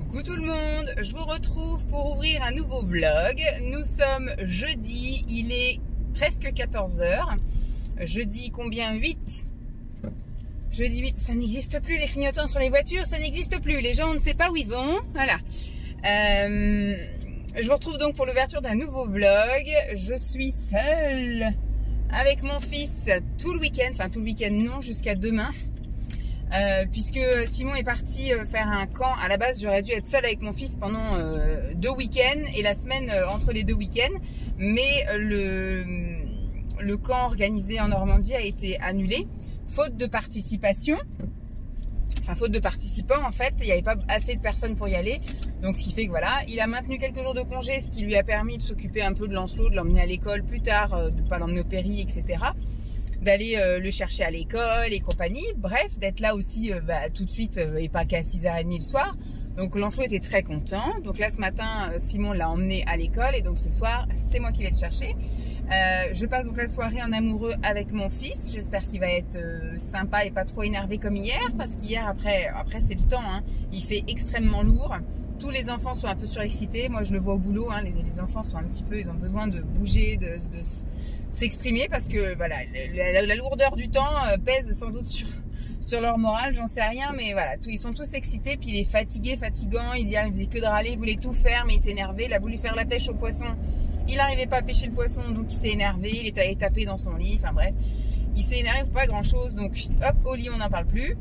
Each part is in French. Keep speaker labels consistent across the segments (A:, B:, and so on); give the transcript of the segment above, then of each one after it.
A: Coucou tout le monde, je vous retrouve pour ouvrir un nouveau vlog. Nous sommes jeudi, il est presque 14 h. Jeudi combien? 8. Jeudi 8, ça n'existe plus les clignotants sur les voitures, ça n'existe plus. Les gens on ne sait pas où ils vont, voilà. Je vous retrouve donc pour l'ouverture d'un nouveau vlog. Je suis seule avec mon fils tout le week-end, enfin tout le week-end non, jusqu'à demain. Puisque Simon est parti faire un camp. À la base j'aurais dû être seule avec mon fils pendant 2 week-ends et la semaine entre les 2 week-ends, mais le camp organisé en Normandie a été annulé faute de participation, enfin faute de participants en fait. Il n'y avait pas assez de personnes pour y aller, donc ce qui fait que voilà, il a maintenu quelques jours de congé, ce qui lui a permis de s'occuper un peu de Lancelot, de l'emmener à l'école plus tard, de ne pas l'emmener au péri, etc., d'aller le chercher à l'école et compagnie, bref, d'être là aussi tout de suite et pas qu'à 6h30 le soir. Donc Lancelot était très content. Donc là ce matin, Simon l'a emmené à l'école et donc ce soir, c'est moi qui vais le chercher. Je passe donc la soirée en amoureux avec mon fils. J'espère qu'il va être sympa et pas trop énervé comme hier, parce qu'hier, après c'est le temps, hein, il fait extrêmement lourd. Tous les enfants sont un peu surexcités. Moi je le vois au boulot, hein, les enfants sont un petit peu, ils ont besoin de bouger, de s'exprimer, parce que voilà, la lourdeur du temps pèse sans doute sur leur morale, j'en sais rien, mais voilà, ils sont tous excités, puis il est fatigant, hier il faisait que de râler, il voulait tout faire, mais il s'est énervé, il a voulu faire la pêche au poisson, il n'arrivait pas à pêcher le poisson, donc il s'est énervé, il est allé taper dans son lit, enfin bref, il s'est énervé pour pas grand chose, donc hop, au lit on n'en parle plus.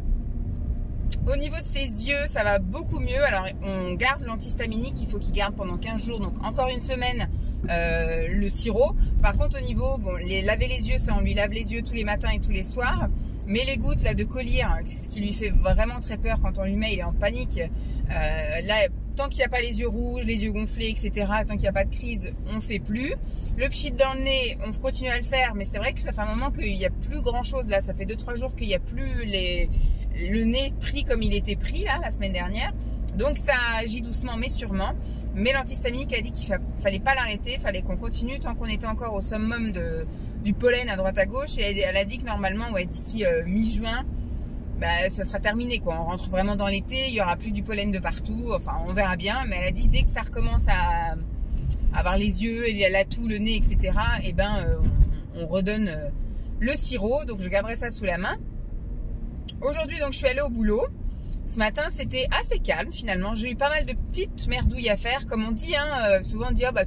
A: Au niveau de ses yeux, ça va beaucoup mieux. Alors on garde l'antihistaminique, il faut qu'il garde pendant 15 jours, donc encore une semaine le sirop. Par contre au niveau, bon, laver les yeux, ça on lui lave les yeux tous les matins et tous les soirs. Mais les gouttes là de collyre, c'est ce qui lui fait vraiment très peur quand on lui met, il est en panique. Là, tant qu'il n'y a pas les yeux rouges, les yeux gonflés, etc., tant qu'il n'y a pas de crise, on fait plus. Le pchit dans le nez, on continue à le faire, mais c'est vrai que ça fait un moment qu'il n'y a plus grand chose là. Ça fait 2-3 jours qu'il n'y a plus le nez pris comme il était pris là la semaine dernière, donc ça agit doucement mais sûrement. Mais l'antihistaminique a dit qu'il fallait pas l'arrêter, fallait qu'on continue tant qu'on était encore au summum du pollen à droite à gauche, et elle a dit que normalement ouais, d'ici mi-juin ça sera terminé quoi, on rentre vraiment dans l'été, il y aura plus du pollen de partout, enfin on verra bien, mais elle a dit dès que ça recommence à avoir les yeux, la toux, le nez, etc., et on redonne le sirop, donc je garderai ça sous la main. Aujourd'hui, donc, je suis allée au boulot. Ce matin, c'était assez calme, finalement. J'ai eu pas mal de petites merdouilles à faire. Comme on dit, hein, souvent on dit, oh,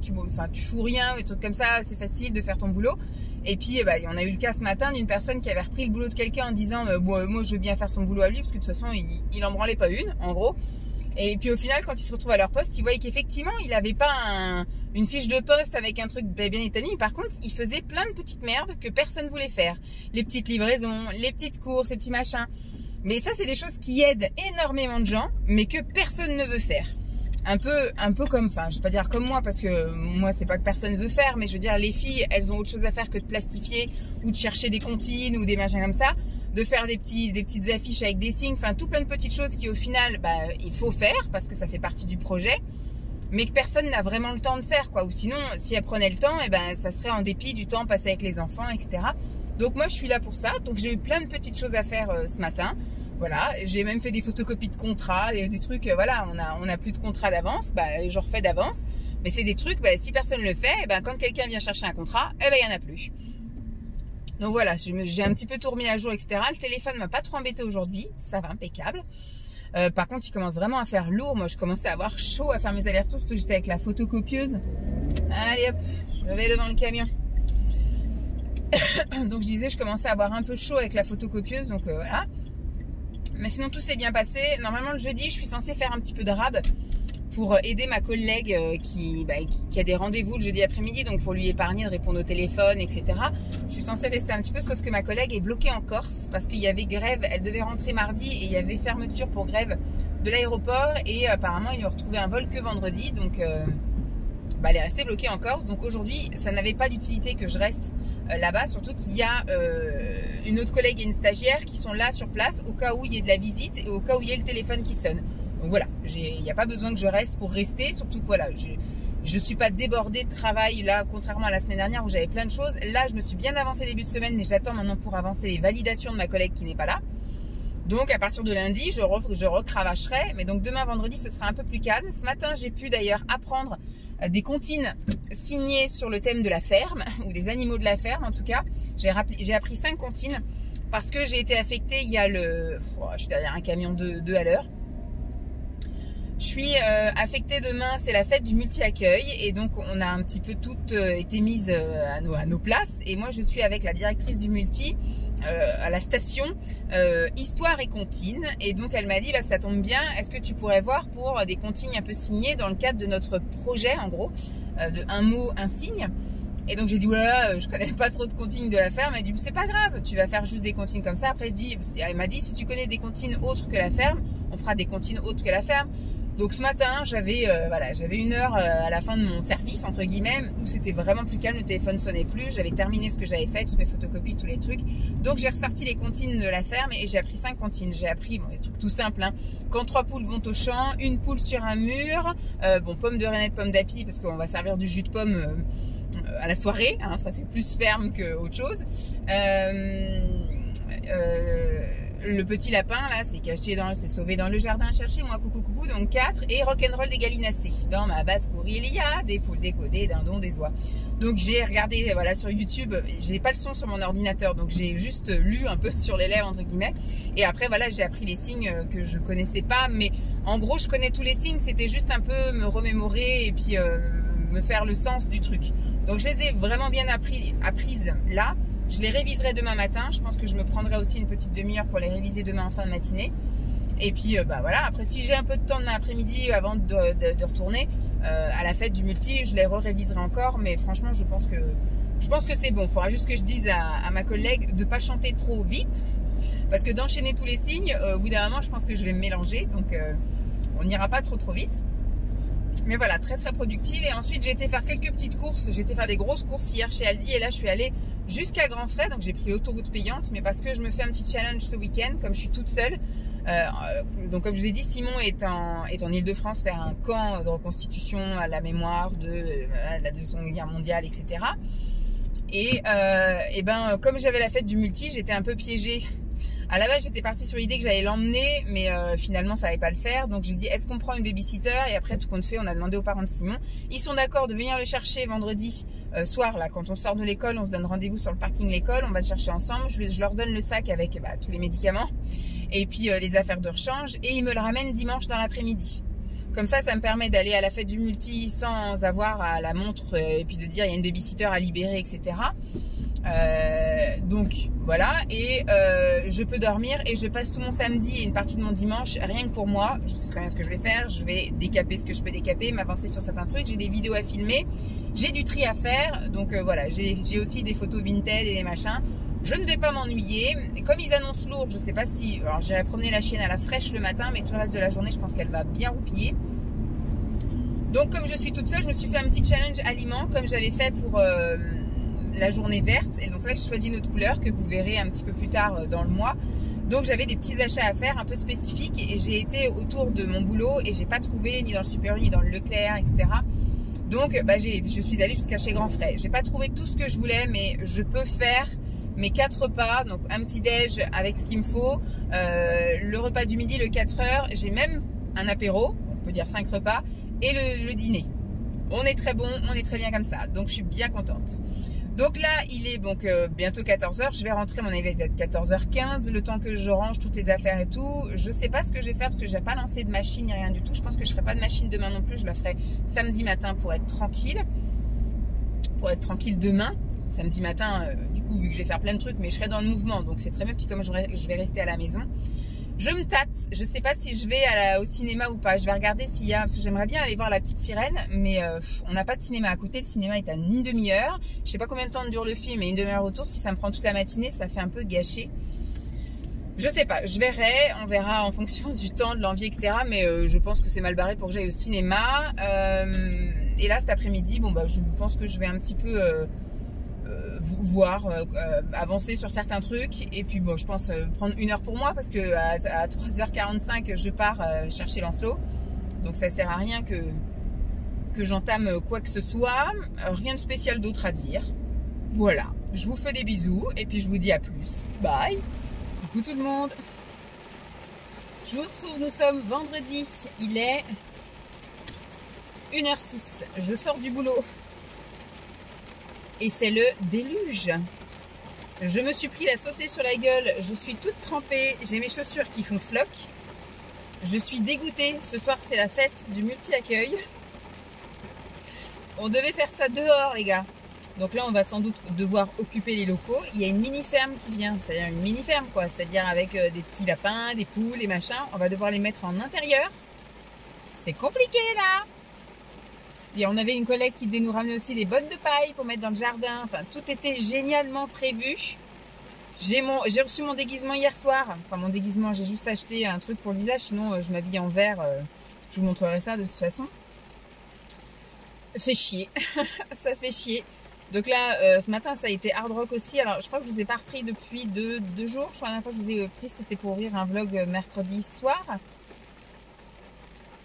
A: tu fous rien, ou des trucs comme ça, c'est facile de faire ton boulot. Et puis, on a eu le cas ce matin d'une personne qui avait repris le boulot de quelqu'un en disant, moi, je veux bien faire son boulot à lui, parce que de toute façon, il en branlait pas une, en gros. Et puis, au final, quand ils se retrouvent à leur poste, ils voyaient qu'effectivement, il avait pas une fiche de poste avec un truc bien établi. Par contre, il faisait plein de petites merdes que personne voulait faire. Les petites livraisons, les petites courses, les petits machins. Mais ça, c'est des choses qui aident énormément de gens, mais que personne ne veut faire. Un peu comme, enfin, je vais pas dire comme moi, parce que moi, c'est pas que personne veut faire, mais je veux dire, les filles, elles ont autre chose à faire que de plastifier ou de chercher des comptines ou des machins comme ça, de faire des petites affiches avec des signes, enfin, tout plein de petites choses qui, au final, il faut faire parce que ça fait partie du projet, mais que personne n'a vraiment le temps de faire, quoi. Ou sinon, si elle prenait le temps, ça serait en dépit du temps passé avec les enfants, etc. Donc moi, je suis là pour ça. Donc j'ai eu plein de petites choses à faire ce matin. Voilà, j'ai même fait des photocopies de contrats, des trucs, voilà, on a plus de contrat d'avance, je refais d'avance. Mais c'est des trucs, si personne ne le fait, quand quelqu'un vient chercher un contrat, il n'y en a plus. Donc voilà, j'ai un petit peu tout remis à jour, etc. Le téléphone m'a pas trop embêté aujourd'hui, ça va, impeccable. Par contre, il commence vraiment à faire lourd. Moi, je commençais à avoir chaud à faire mes allers-retours, surtout que j'étais avec la photocopieuse. Allez hop, je vais devant le camion. Donc je disais, je commençais à avoir un peu chaud avec la photocopieuse, donc voilà. Mais sinon tout s'est bien passé. Normalement le jeudi je suis censée faire un petit peu de rab pour aider ma collègue qui a des rendez-vous le jeudi après-midi, donc pour lui épargner de répondre au téléphone, etc. Je suis censée rester un petit peu, sauf que ma collègue est bloquée en Corse parce qu'il y avait grève, elle devait rentrer mardi et il y avait fermeture pour grève de l'aéroport, et apparemment ils lui ont retrouvé un vol que vendredi, donc elle est restée bloquée en Corse. Donc aujourd'hui ça n'avait pas d'utilité que je reste là-bas, surtout qu'il y a une autre collègue et une stagiaire qui sont là sur place au cas où il y ait de la visite et au cas où il y ait le téléphone qui sonne. Donc voilà, il n'y a pas besoin que je reste pour rester, surtout que voilà, je ne suis pas débordée de travail là, contrairement à la semaine dernière où j'avais plein de choses. Là je me suis bien avancée début de semaine, mais j'attends maintenant pour avancer les validations de ma collègue qui n'est pas là. Donc à partir de lundi, je recravacherai. Mais donc demain vendredi, ce sera un peu plus calme. Ce matin, j'ai pu d'ailleurs apprendre des comptines signées sur le thème de la ferme, ou des animaux de la ferme en tout cas. J'ai appris 5 comptines parce que j'ai été affectée, il y a je suis derrière un camion de 2 à l'heure. Je suis affectée demain, c'est la fête du multi-accueil et donc on a un petit peu toutes été mises à nos places et moi je suis avec la directrice du multi à la station Histoire et Comptines et donc elle m'a dit bah, ça tombe bien, est-ce que tu pourrais voir pour des comptines un peu signées dans le cadre de notre projet en gros, de un mot, un signe. Et donc j'ai dit voilà, je connais pas trop de comptines de la ferme. Elle dit c'est pas grave, tu vas faire juste des comptines comme ça. Après elle m'a dit si tu connais des comptines autres que la ferme, on fera des comptines autres que la ferme. Donc ce matin, j'avais une heure à la fin de mon service, entre guillemets, où c'était vraiment plus calme, le téléphone sonnait plus, j'avais terminé ce que j'avais fait, toutes mes photocopies, tous les trucs. Donc j'ai ressorti les comptines de la ferme et j'ai appris 5 comptines. J'ai appris des trucs tout simples, hein. Quand 3 poules vont au champ, une poule sur un mur, pomme de reinette, pomme d'api, parce qu'on va servir du jus de pomme à la soirée, hein, ça fait plus ferme qu'autre chose. Le petit lapin là, c'est sauvé dans le jardin, cherchez moi coucou coucou, donc 4 et rock'n'roll des gallinacés. Dans ma basse-cour il y a des poules décodées, dindons, des oies. Donc j'ai regardé voilà sur YouTube, j'ai pas le son sur mon ordinateur, donc j'ai juste lu un peu sur les lèvres entre guillemets. Et après voilà, j'ai appris les signes que je connaissais pas, mais en gros je connais tous les signes, c'était juste un peu me remémorer et puis me faire le sens du truc. Donc je les ai vraiment bien apprises là. Je les réviserai demain matin. Je pense que je me prendrai aussi une petite demi-heure pour les réviser demain en fin de matinée. Et puis bah voilà, après si j'ai un peu de temps demain après-midi avant de retourner à la fête du multi, je les réviserai encore. Mais franchement, je pense que c'est bon. Il faudra juste que je dise à ma collègue de ne pas chanter trop vite. Parce que d'enchaîner tous les signes, au bout d'un moment, je pense que je vais me mélanger. Donc on n'ira pas trop vite. Mais voilà, très productive. Et ensuite, j'ai été faire quelques petites courses. J'ai été faire des grosses courses hier chez Aldi. Et là, je suis allée jusqu'à Grand Frais. Donc, j'ai pris l'autoroute payante. Mais parce que je me fais un petit challenge ce week-end, comme je suis toute seule. Donc, comme je vous ai dit, Simon est en Ile-de-France faire un camp de reconstitution à la mémoire de la Deuxième Guerre mondiale, etc. Et ben, comme j'avais la fête du multi, j'étais un peu piégée. À la base, j'étais partie sur l'idée que j'allais l'emmener, mais finalement, ça n'allait pas le faire. Donc, j'ai dit, est-ce qu'on prend une babysitter? Et après, tout compte fait, on a demandé aux parents de Simon. Ils sont d'accord de venir le chercher vendredi soir, là, quand on sort de l'école. On se donne rendez-vous sur le parking de l'école. On va le chercher ensemble. Je leur donne le sac avec tous les médicaments et puis les affaires de rechange. Et ils me le ramènent dimanche dans l'après-midi. Comme ça me permet d'aller à la fête du multi sans avoir à la montre et puis de dire, il y a une babysitter à libérer, etc. Donc voilà, et je peux dormir et je passe tout mon samedi et une partie de mon dimanche rien que pour moi. Je sais très bien ce que je vais faire, je vais décaper ce que je peux décaper, m'avancer sur certains trucs, j'ai des vidéos à filmer, j'ai du tri à faire, donc voilà, j'ai aussi des photos Vinted et des machins. Je ne vais pas m'ennuyer. Comme ils annoncent lourd, je sais pas si... Alors j'irai promener la chienne à la fraîche le matin, mais tout le reste de la journée, je pense qu'elle va bien roupiller. Donc comme je suis toute seule, je me suis fait un petit challenge aliments, comme j'avais fait pour la journée verte. Et donc là, j'ai choisi une autre couleur que vous verrez un petit peu plus tard dans le mois. Donc j'avais des petits achats à faire un peu spécifiques et j'ai été autour de mon boulot et j'ai pas trouvé ni dans le Super U, ni dans le Leclerc, etc. Donc bah, je suis allée jusqu'à chez Grand Frais. J'ai pas trouvé tout ce que je voulais, mais je peux faire mes 4 repas, donc un petit déj avec ce qu'il me faut, le repas du midi, le 4 heures, j'ai même un apéro, on peut dire 5 repas, et le dîner. On est très bon, on est très bien comme ça, donc je suis bien contente. Donc là, il est donc bientôt 14h, je vais rentrer, mon avis va être 14h15, le temps que je range toutes les affaires et tout. Je sais pas ce que je vais faire parce que j'ai pas lancé de machine ni rien du tout. Je pense que je ferai pas de machine demain non plus, je la ferai samedi matin pour être tranquille. Pour être tranquille demain. Samedi matin, du coup, vu que je vais faire plein de trucs, mais je serai dans le mouvement, donc c'est très bien. Puis comme je vais rester à la maison, je me tâte. Je sais pas si je vais au cinéma ou pas. Je vais regarder s'il y a, parce que j'aimerais bien aller voir La Petite Sirène, mais on n'a pas de cinéma à côté. Le cinéma est à une demi-heure. Je sais pas combien de temps dure le film, mais une demi-heure autour. Si ça me prend toute la matinée, ça fait un peu gâché. Je sais pas, je verrai, on verra en fonction du temps, de l'envie, etc. Mais je pense que c'est mal barré pour que j'aille au cinéma. Et là, cet après-midi, bon bah, je pense que je vais un petit peu voir, avancer sur certains trucs. Et puis bon, je pense prendre 1 heure pour moi parce que à 3h45, je pars chercher Lancelot. Donc ça sert à rien que j'entame quoi que ce soit. Rien de spécial d'autre à dire. Voilà, je vous fais des bisous et puis je vous dis à plus. Bye. Coucou tout le monde. Je vous retrouve, nous sommes vendredi, il est 1h06, je sors du boulot et c'est le déluge. Je me suis pris la saucée sur la gueule, je suis toute trempée, j'ai mes chaussures qui font floc. Je suis dégoûtée, ce soir c'est la fête du multi-accueil. On devait faire ça dehors les gars. Donc là on va sans doute devoir occuper les locaux. Il y a une mini-ferme qui vient, c'est-à-dire une mini-ferme quoi. C'est-à-dire avec des petits lapins, des poules, des machins. On va devoir les mettre en intérieur. C'est compliqué là. Et on avait une collègue qui devait nous ramener aussi des bottes de paille pour mettre dans le jardin. Enfin tout était génialement prévu. J'ai reçu mon déguisement hier soir. Enfin mon déguisement, j'ai juste acheté un truc pour le visage. Sinon je m'habille en vert. Je vous montrerai ça de toute façon. Fait chier. Ça fait chier. Donc là, ce matin, ça a été hard rock aussi. Alors je crois que je vous ai pas repris depuis deux jours. Je crois que la dernière fois que je vous ai pris, c'était pour ouvrir un vlog mercredi soir.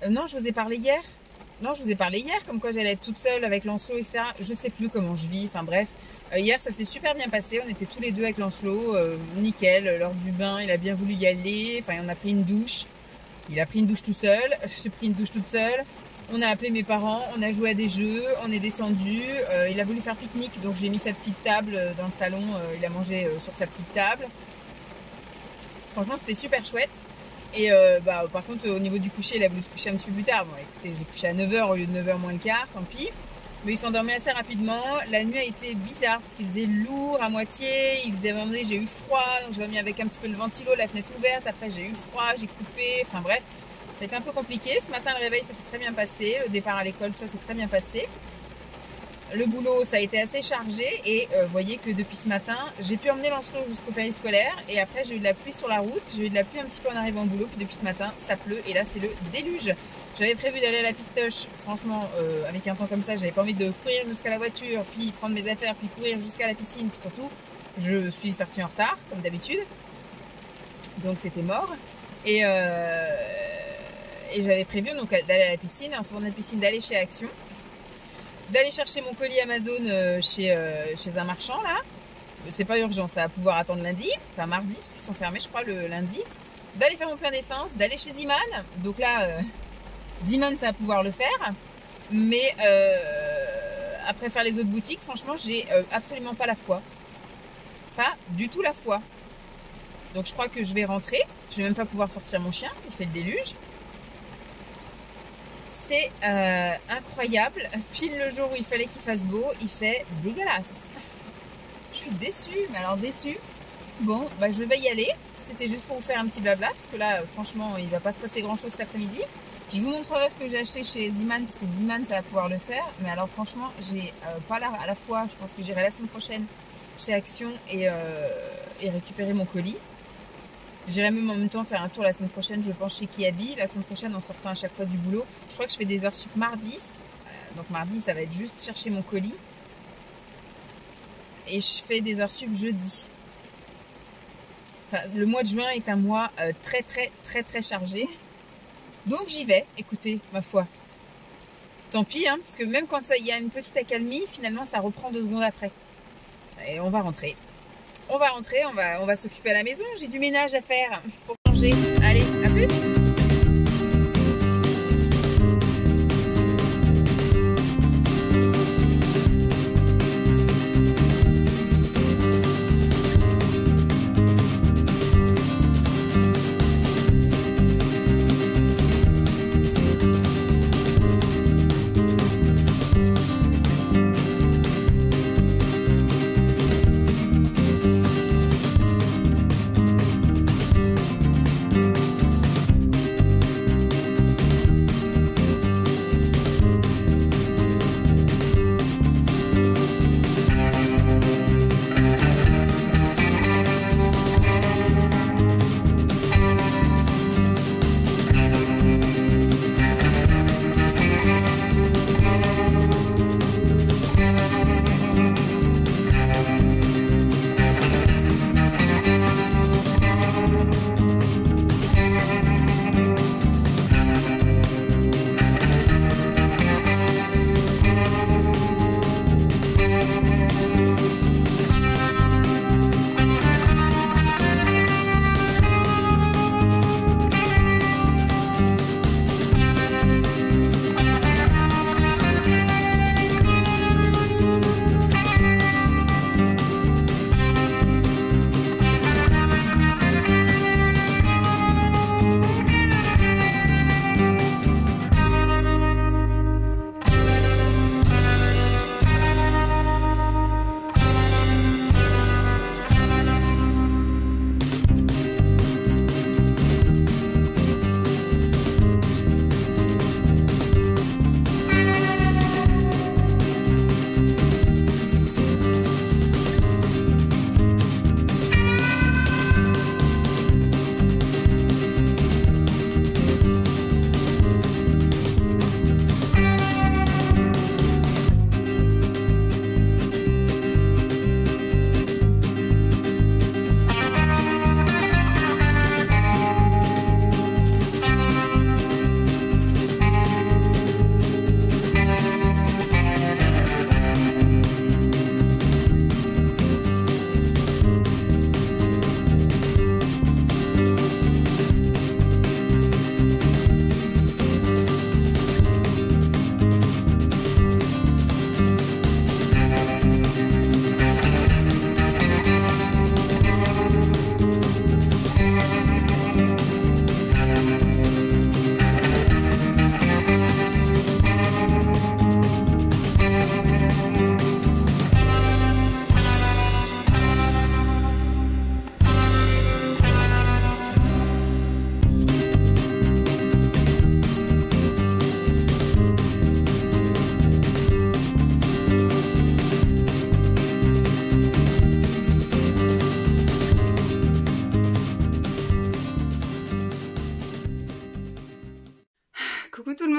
A: Non, je vous ai parlé hier. Non, je vous ai parlé hier, comme quoi j'allais être toute seule avec Lancelot, etc. Je sais plus comment je vis. Enfin bref. Hier, ça s'est super bien passé. On était tous les deux avec Lancelot. Nickel. Lors du bain, il a bien voulu y aller. Enfin, on a pris une douche. Il a pris une douche tout seul. J'ai pris une douche toute seule. On a appelé mes parents. On a joué à des jeux. On est descendu. Il a voulu faire pique-nique. Donc, j'ai mis sa petite table dans le salon. Il a mangé sur sa petite table. Franchement, c'était super chouette. Et par contre, au niveau du coucher, il a voulu se coucher un petit peu plus tard. Bon, écoutez, je l'ai couché à 9h au lieu de 9h moins le quart. Tant pis. Mais il s'endormait assez rapidement. La nuit a été bizarre parce qu'il faisait lourd à moitié. Il faisait à un moment donné, j'ai eu froid. Donc j'ai dormi avec un petit peu le ventilo, la fenêtre ouverte. Après j'ai eu froid, j'ai coupé. Enfin bref, ça a été un peu compliqué. Ce matin le réveil, ça s'est très bien passé. Le départ à l'école, tout ça s'est très bien passé. Le boulot, ça a été assez chargé. Et vous voyez que depuis ce matin, j'ai pu emmener Lancelot jusqu'au périscolaire. Et après j'ai eu de la pluie sur la route. J'ai eu de la pluie un petit peu en arrivant au boulot. Puis depuis ce matin, ça pleut. Et là c'est le déluge. J'avais prévu d'aller à la pistoche, franchement, avec un temps comme ça, j'avais pas envie de courir jusqu'à la voiture, puis prendre mes affaires, puis courir jusqu'à la piscine, puis surtout, je suis sortie en retard, comme d'habitude. Donc c'était mort. Et j'avais prévu donc d'aller à la piscine, en sortant de la piscine, d'aller chez Action, d'aller chercher mon colis Amazon chez un marchand, là. C'est pas urgent, ça va pouvoir attendre lundi, enfin mardi, parce qu'ils sont fermés, je crois, le lundi. D'aller faire mon plein d'essence, d'aller chez Ziman. Donc là... Ziman, ça va pouvoir le faire, mais après faire les autres boutiques, franchement, j'ai absolument pas la foi. Pas du tout la foi. Donc je crois que je vais rentrer. Je vais même pas pouvoir sortir mon chien. Il fait le déluge. C'est incroyable. Pile le jour où il fallait qu'il fasse beau, il fait dégueulasse. Je suis déçue, mais alors déçue. Bon, bah je vais y aller. C'était juste pour vous faire un petit blabla, parce que là, franchement, il va pas se passer grand chose cet après-midi. Je vous montrerai ce que j'ai acheté chez Ziman, parce que Ziman, ça va pouvoir le faire. Mais alors, franchement, j'ai pas à la fois. Je pense que j'irai la semaine prochaine chez Action et récupérer mon colis. J'irai même en même temps faire un tour la semaine prochaine, je pense, chez Kiabi. La semaine prochaine, en sortant à chaque fois du boulot. Je crois que je fais des heures sup mardi. Donc mardi, ça va être juste chercher mon colis. Et je fais des heures sup jeudi. Enfin, le mois de juin est un mois très chargé. Donc j'y vais, écoutez, ma foi. Tant pis, hein, parce que même quand il y a une petite accalmie, finalement ça reprend 2 secondes après. Et on va rentrer. On va s'occuper à la maison. J'ai du ménage à faire pour manger. Allez, à plus!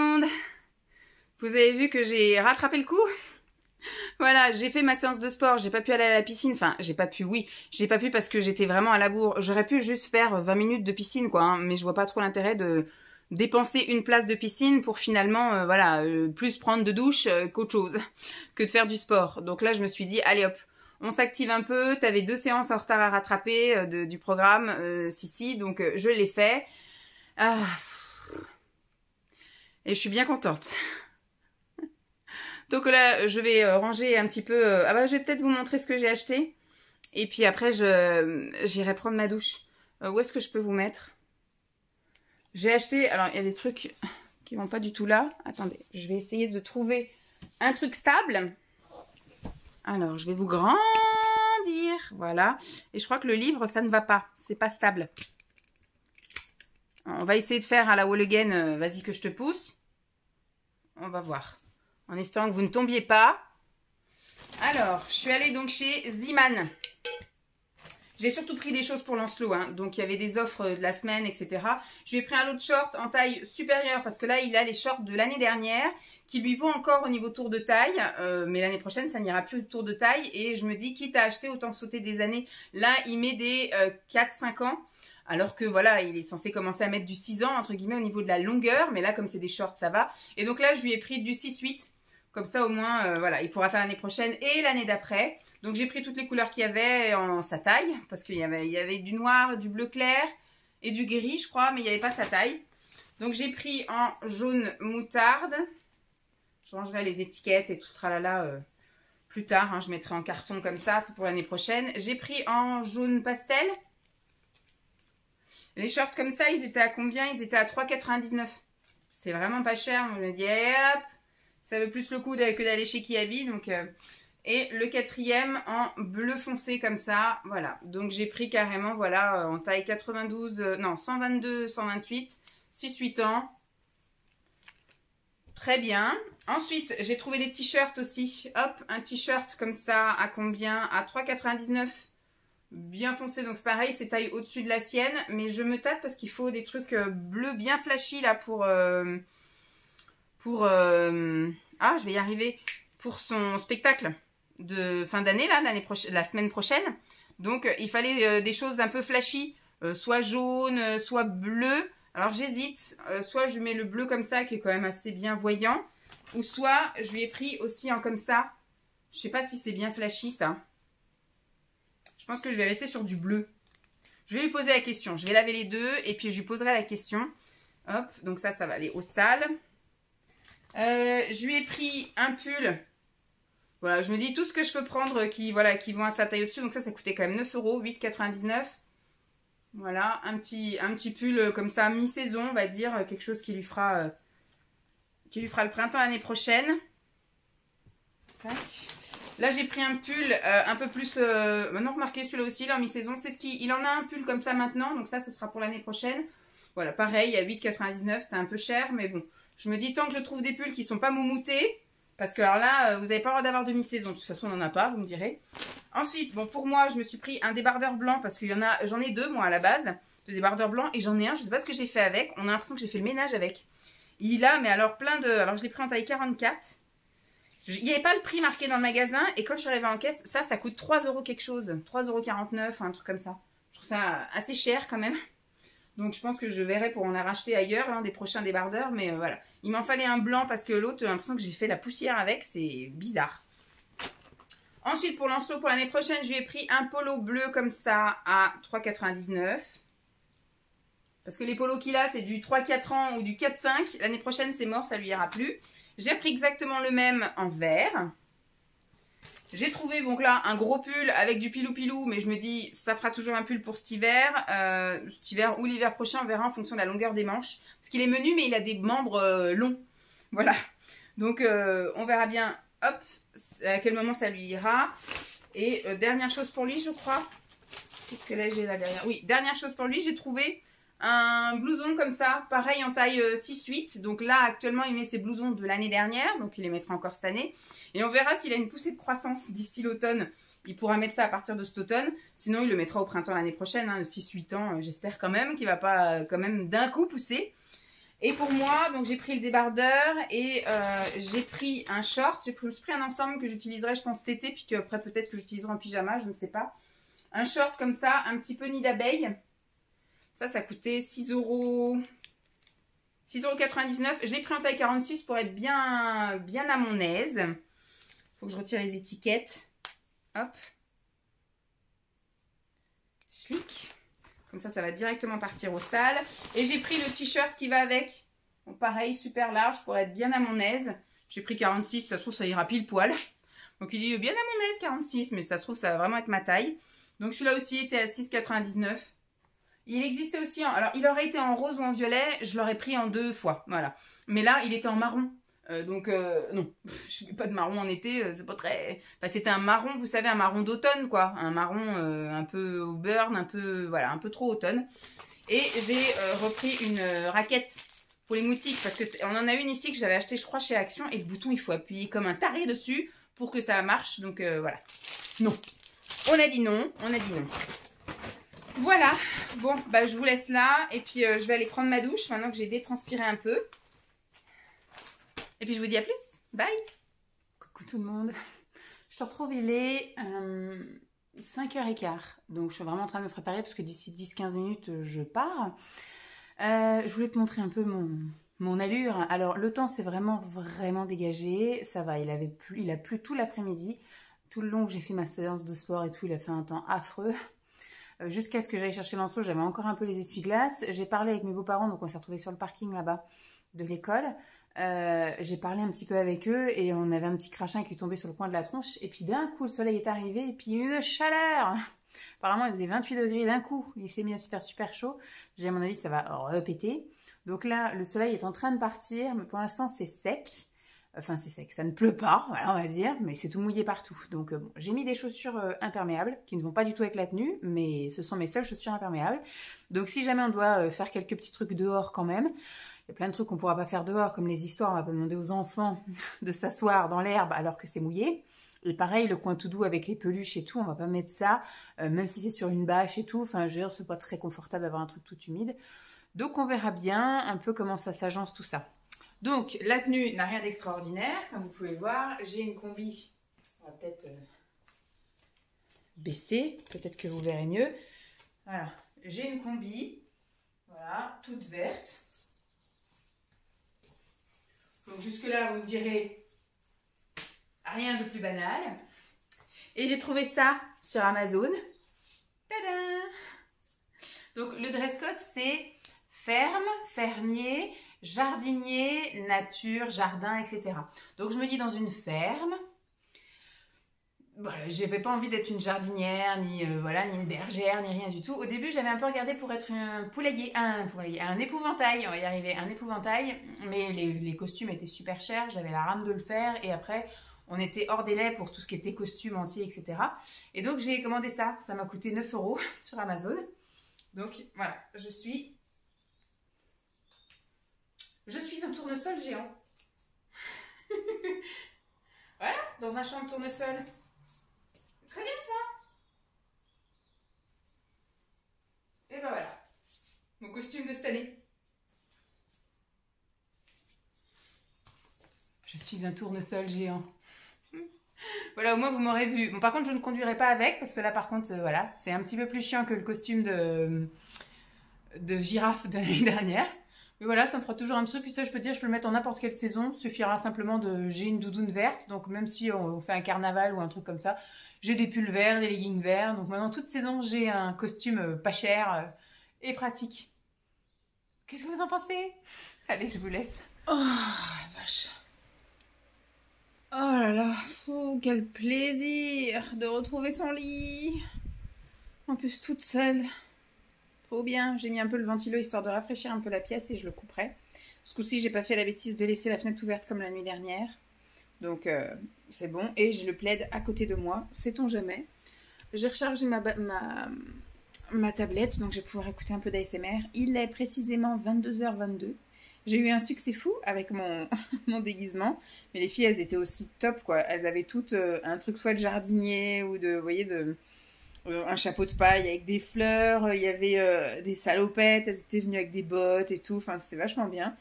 A: monde! Vous avez vu que j'ai rattrapé le coup? Voilà, j'ai fait ma séance de sport, j'ai pas pu aller à la piscine, enfin, j'ai pas pu, oui, j'ai pas pu parce que j'étais vraiment à la bourre. J'aurais pu juste faire 20 minutes de piscine, quoi, hein, mais je vois pas trop l'intérêt de dépenser une place de piscine pour finalement, voilà, plus prendre de douche qu'autre chose, que de faire du sport. Donc là, je me suis dit, allez hop, on s'active un peu, t'avais 2 séances en retard à rattraper du programme, si, donc je l'ai fait. Ah, et je suis bien contente. Donc là, je vais ranger un petit peu... Ah bah, je vais peut-être vous montrer ce que j'ai acheté. Et puis après, j'irai prendre ma douche. Où est-ce que je peux vous mettre? J'ai acheté... Alors, il y a des trucs qui vont pas du tout là. Attendez, je vais essayer de trouver un truc stable. Alors, je vais vous grandir. Voilà. Et je crois que le livre, ça ne va pas. C'est pas stable. On va essayer de faire à la wall again. Vas-y que je te pousse. On va voir. En espérant que vous ne tombiez pas. Alors, je suis allée donc chez Zeeman. J'ai surtout pris des choses pour Lancelot. Hein. Donc, il y avait des offres de la semaine, etc. Je lui ai pris un autre short en taille supérieure. Parce que là, il a les shorts de l'année dernière. Qui lui vont encore au niveau tour de taille. Mais l'année prochaine, ça n'ira plus au tour de taille. Et je me dis, quitte à acheter, autant sauter des années. Là, il met des 4-5 ans. Alors que voilà, il est censé commencer à mettre du 6 ans, entre guillemets, au niveau de la longueur. Mais là, comme c'est des shorts, ça va. Et donc là, je lui ai pris du 6-8. Comme ça, au moins, voilà, il pourra faire l'année prochaine et l'année d'après. Donc, j'ai pris toutes les couleurs qu'il y avait en sa taille. Parce qu'il y avait du noir, du bleu clair et du gris, je crois. Mais il n'y avait pas sa taille. Donc, j'ai pris en jaune moutarde. Je rangerai les étiquettes et tout tralala plus tard. Hein, je mettrai en carton comme ça. C'est pour l'année prochaine. J'ai pris en jaune pastel. Les shorts comme ça, ils étaient à combien? Ils étaient à 3,99. C'est vraiment pas cher. Je me dis, hop, ça veut plus le coup que d'aller chez Kiabi. Donc, et le quatrième en bleu foncé comme ça. Voilà. Donc, j'ai pris carrément, voilà, en taille 92, non, 122, 128, 6-8 ans. Très bien. Ensuite, j'ai trouvé des t-shirts aussi. Hop, un t-shirt comme ça, à combien? À 3,99. Bien foncé, donc c'est pareil, c'est taille au-dessus de la sienne. Mais je me tâte parce qu'il faut des trucs bleus bien flashy là pour ah, je vais y arriver. Pour son spectacle de fin d'année, là, la semaine prochaine. Donc, il fallait des choses un peu flashy. Soit jaune, soit bleu. Alors, j'hésite. Soit je mets le bleu comme ça, qui est quand même assez bien voyant. Ou soit, je lui ai pris aussi en comme ça. Je sais pas si c'est bien flashy, ça. Je pense que je vais rester sur du bleu. Je vais lui poser la question. Je vais laver les deux et puis je lui poserai la question. Hop, donc ça va aller au sale. Je lui ai pris un pull. Voilà, je me dis tout ce que je peux prendre qui vont à sa taille au-dessus. Donc ça coûtait quand même 9 €, 8,99 €. Voilà, un petit pull comme ça, mi-saison, on va dire. Quelque chose qui lui fera le printemps l'année prochaine. Tac. Là, j'ai pris un pull un peu plus... non, remarquez, celui-là aussi, il est en mi-saison. C'est ce il en a un pull comme ça maintenant. Donc ça, ce sera pour l'année prochaine. Voilà, pareil, à 8,99 €. C'était un peu cher, mais bon. Je me dis, tant que je trouve des pulls qui ne sont pas moumoutés... Parce que alors là, vous n'avez pas le droit d'avoir de mi-saison. De toute façon, on n'en a pas, vous me direz. Ensuite, bon, pour moi, je me suis pris un débardeur blanc. Parce qu'il y en a... J'en ai deux, moi, à la base. De débardeur blanc. Et j'en ai un, je ne sais pas ce que j'ai fait avec. On a l'impression que j'ai fait le ménage avec. Il a, mais alors, plein de... Alors, je l'ai pris en taille 44. Il n'y avait pas le prix marqué dans le magasin. Et quand je suis arrivée en caisse, ça coûte 3 € quelque chose. 3,49 €, un truc comme ça. Je trouve ça assez cher quand même. Donc je pense que je verrai pour en racheter ailleurs, hein, des prochains débardeurs. Mais voilà. Il m'en fallait un blanc parce que l'autre, j'ai l'impression que j'ai fait la poussière avec. C'est bizarre. Ensuite, pour Lancelot, pour l'année prochaine, je lui ai pris un polo bleu comme ça à 3,99 €. Parce que les polos qu'il a, c'est du 3-4 ans ou du 4-5. L'année prochaine, c'est mort, ça lui ira plus. J'ai pris exactement le même en vert. J'ai trouvé donc là un gros pull avec du pilou-pilou, mais je me dis ça fera toujours un pull pour cet hiver ou l'hiver prochain, on verra en fonction de la longueur des manches. Parce qu'il est menu, mais il a des membres longs. Voilà. Donc on verra bien, hop, à quel moment ça lui ira. Et dernière chose pour lui, je crois. Qu'est-ce que là j'ai là derrière? Oui, dernière chose pour lui, j'ai trouvé un blouson comme ça, pareil en taille 6-8. Donc là, actuellement, il met ses blousons de l'année dernière. Donc il les mettra encore cette année. Et on verra s'il a une poussée de croissance d'ici l'automne. Il pourra mettre ça à partir de cet automne. Sinon, il le mettra au printemps l'année prochaine. Hein, 6-8 ans, j'espère quand même qu'il ne va pas quand même d'un coup pousser. Et pour moi, donc j'ai pris le débardeur et j'ai pris un short. J'ai pris un ensemble que j'utiliserai, je pense, cet été. Puis qu'après, peut-être que j'utiliserai en pyjama, je ne sais pas. Un short comme ça, un petit peu nid d'abeille. Ça coûtait 6,99 €. Je l'ai pris en taille 46 pour être bien à mon aise. Il faut que je retire les étiquettes. Hop. Schlick. Comme ça va directement partir au sale. Et j'ai pris le t-shirt qui va avec. Bon, pareil, super large pour être bien à mon aise. J'ai pris 46, ça se trouve ça ira pile poil. Donc il dit bien à mon aise 46, mais ça se trouve ça va vraiment être ma taille. Donc celui-là aussi était à 6,99 €. Il existait aussi, alors il aurait été en rose ou en violet, je l'aurais pris en 2 fois, voilà. Mais là, il était en marron. Non, je ne mets pas de marron en été, c'est pas très... Enfin, c'était un marron, vous savez, un marron d'automne, quoi. Un marron un peu au burn, un peu, voilà, un peu trop automne. Et j'ai repris une raquette pour les moutiques, parce qu'on en a une ici que j'avais acheté, je crois, chez Action, et le bouton, il faut appuyer comme un taré dessus pour que ça marche, donc voilà. Non. On a dit non, on a dit non. Voilà, bon, bah, je vous laisse là, et puis je vais aller prendre ma douche, maintenant que j'ai détranspiré un peu. Et puis je vous dis à plus. Bye. Coucou tout le monde. Je te retrouve, il est 5h15. Donc je suis vraiment en train de me préparer parce que d'ici 10-15 minutes, je pars. Je voulais te montrer un peu mon allure. Alors le temps s'est vraiment dégagé. Ça va, il a plu tout l'après-midi. Tout le long que j'ai fait ma séance de sport et tout, il a fait un temps affreux. Jusqu'à ce que j'aille chercher l'anseau, j'avais encore un peu les essuie-glaces. J'ai parlé avec mes beaux-parents, donc on s'est retrouvés sur le parking là-bas de l'école. J'ai parlé un petit peu avec eux et on avait un petit crachin qui est tombé sur le coin de la tronche. Et puis d'un coup, le soleil est arrivé et puis une chaleur. Apparemment, il faisait 28 degrés d'un coup. Il s'est mis à se faire super chaud. À mon avis, ça va repéter. Donc là, le soleil est en train de partir, mais pour l'instant, c'est sec. Enfin, c'est sec, ça ne pleut pas, voilà, on va dire, mais c'est tout mouillé partout. Donc, bon, j'ai mis des chaussures imperméables, qui ne vont pas du tout avec la tenue, mais ce sont mes seules chaussures imperméables. Donc, si jamais on doit faire quelques petits trucs dehors quand même, il y a plein de trucs qu'on ne pourra pas faire dehors, comme les histoires, on va pas demander aux enfants de s'asseoir dans l'herbe alors que c'est mouillé. Et pareil, le coin tout doux avec les peluches et tout, on va pas mettre ça, même si c'est sur une bâche et tout. Enfin, je veux dire, c'est pas très confortable d'avoir un truc tout humide. Donc, on verra bien un peu comment ça s'agence tout ça. Donc, la tenue n'a rien d'extraordinaire, comme vous pouvez le voir. J'ai une combi, on va peut-être baisser, peut-être que vous verrez mieux. Voilà, j'ai une combi, voilà, toute verte. Donc jusque-là, vous me direz, rien de plus banal. Et j'ai trouvé ça sur Amazon. Tadam! Donc le dress code, c'est ferme, fermier, jardinier, nature, jardin, etc. Donc je me dis dans une ferme. Voilà, je n'avais pas envie d'être une jardinière, ni une bergère, ni rien du tout. Au début, j'avais un peu regardé pour être un poulailler, un épouvantail, on va y arriver, un épouvantail, mais les costumes étaient super chers, j'avais la rame de le faire, et après, on était hors délai pour tout ce qui était costume entier, etc. Et donc, j'ai commandé ça, ça m'a coûté 9 € sur Amazon. Donc, voilà, je suis un tournesol géant. Voilà, dans un champ de tournesol. Très bien ça. Et ben voilà, mon costume de cette année. Je suis un tournesol géant. Voilà, au moins vous m'aurez vu. Bon, par contre, je ne conduirai pas avec parce que là, par contre, voilà, c'est un petit peu plus chiant que le costume de girafe de l'année dernière. Mais voilà, ça me fera toujours un petit truc. Puis ça, je peux te dire, je peux le mettre en n'importe quelle saison. Il suffira simplement de... J'ai une doudoune verte. Donc, même si on fait un carnaval ou un truc comme ça, j'ai des pulls verts, des leggings verts. Donc, maintenant, toute saison, j'ai un costume pas cher et pratique. Qu'est-ce que vous en pensez? Allez, je vous laisse. Oh, la vache. Oh là là. Oh, quel plaisir de retrouver son lit. En plus, toute seule. Trop bien, j'ai mis un peu le ventilo histoire de rafraîchir un peu la pièce et je le couperai. Ce coup-ci, j'ai pas fait la bêtise de laisser la fenêtre ouverte comme la nuit dernière. Donc, c'est bon. Et j'ai le plaid à côté de moi, sait-on jamais. J'ai rechargé ma tablette, donc je vais pouvoir écouter un peu d'ASMR. Il est précisément 22h22. J'ai eu un succès fou avec mon déguisement. Mais les filles, elles étaient aussi top, quoi. Elles avaient toutes un truc soit de jardinier ou de, vous voyez, un chapeau de paille avec des fleurs, il y avait des salopettes, elles étaient venues avec des bottes et tout, enfin c'était vachement bien.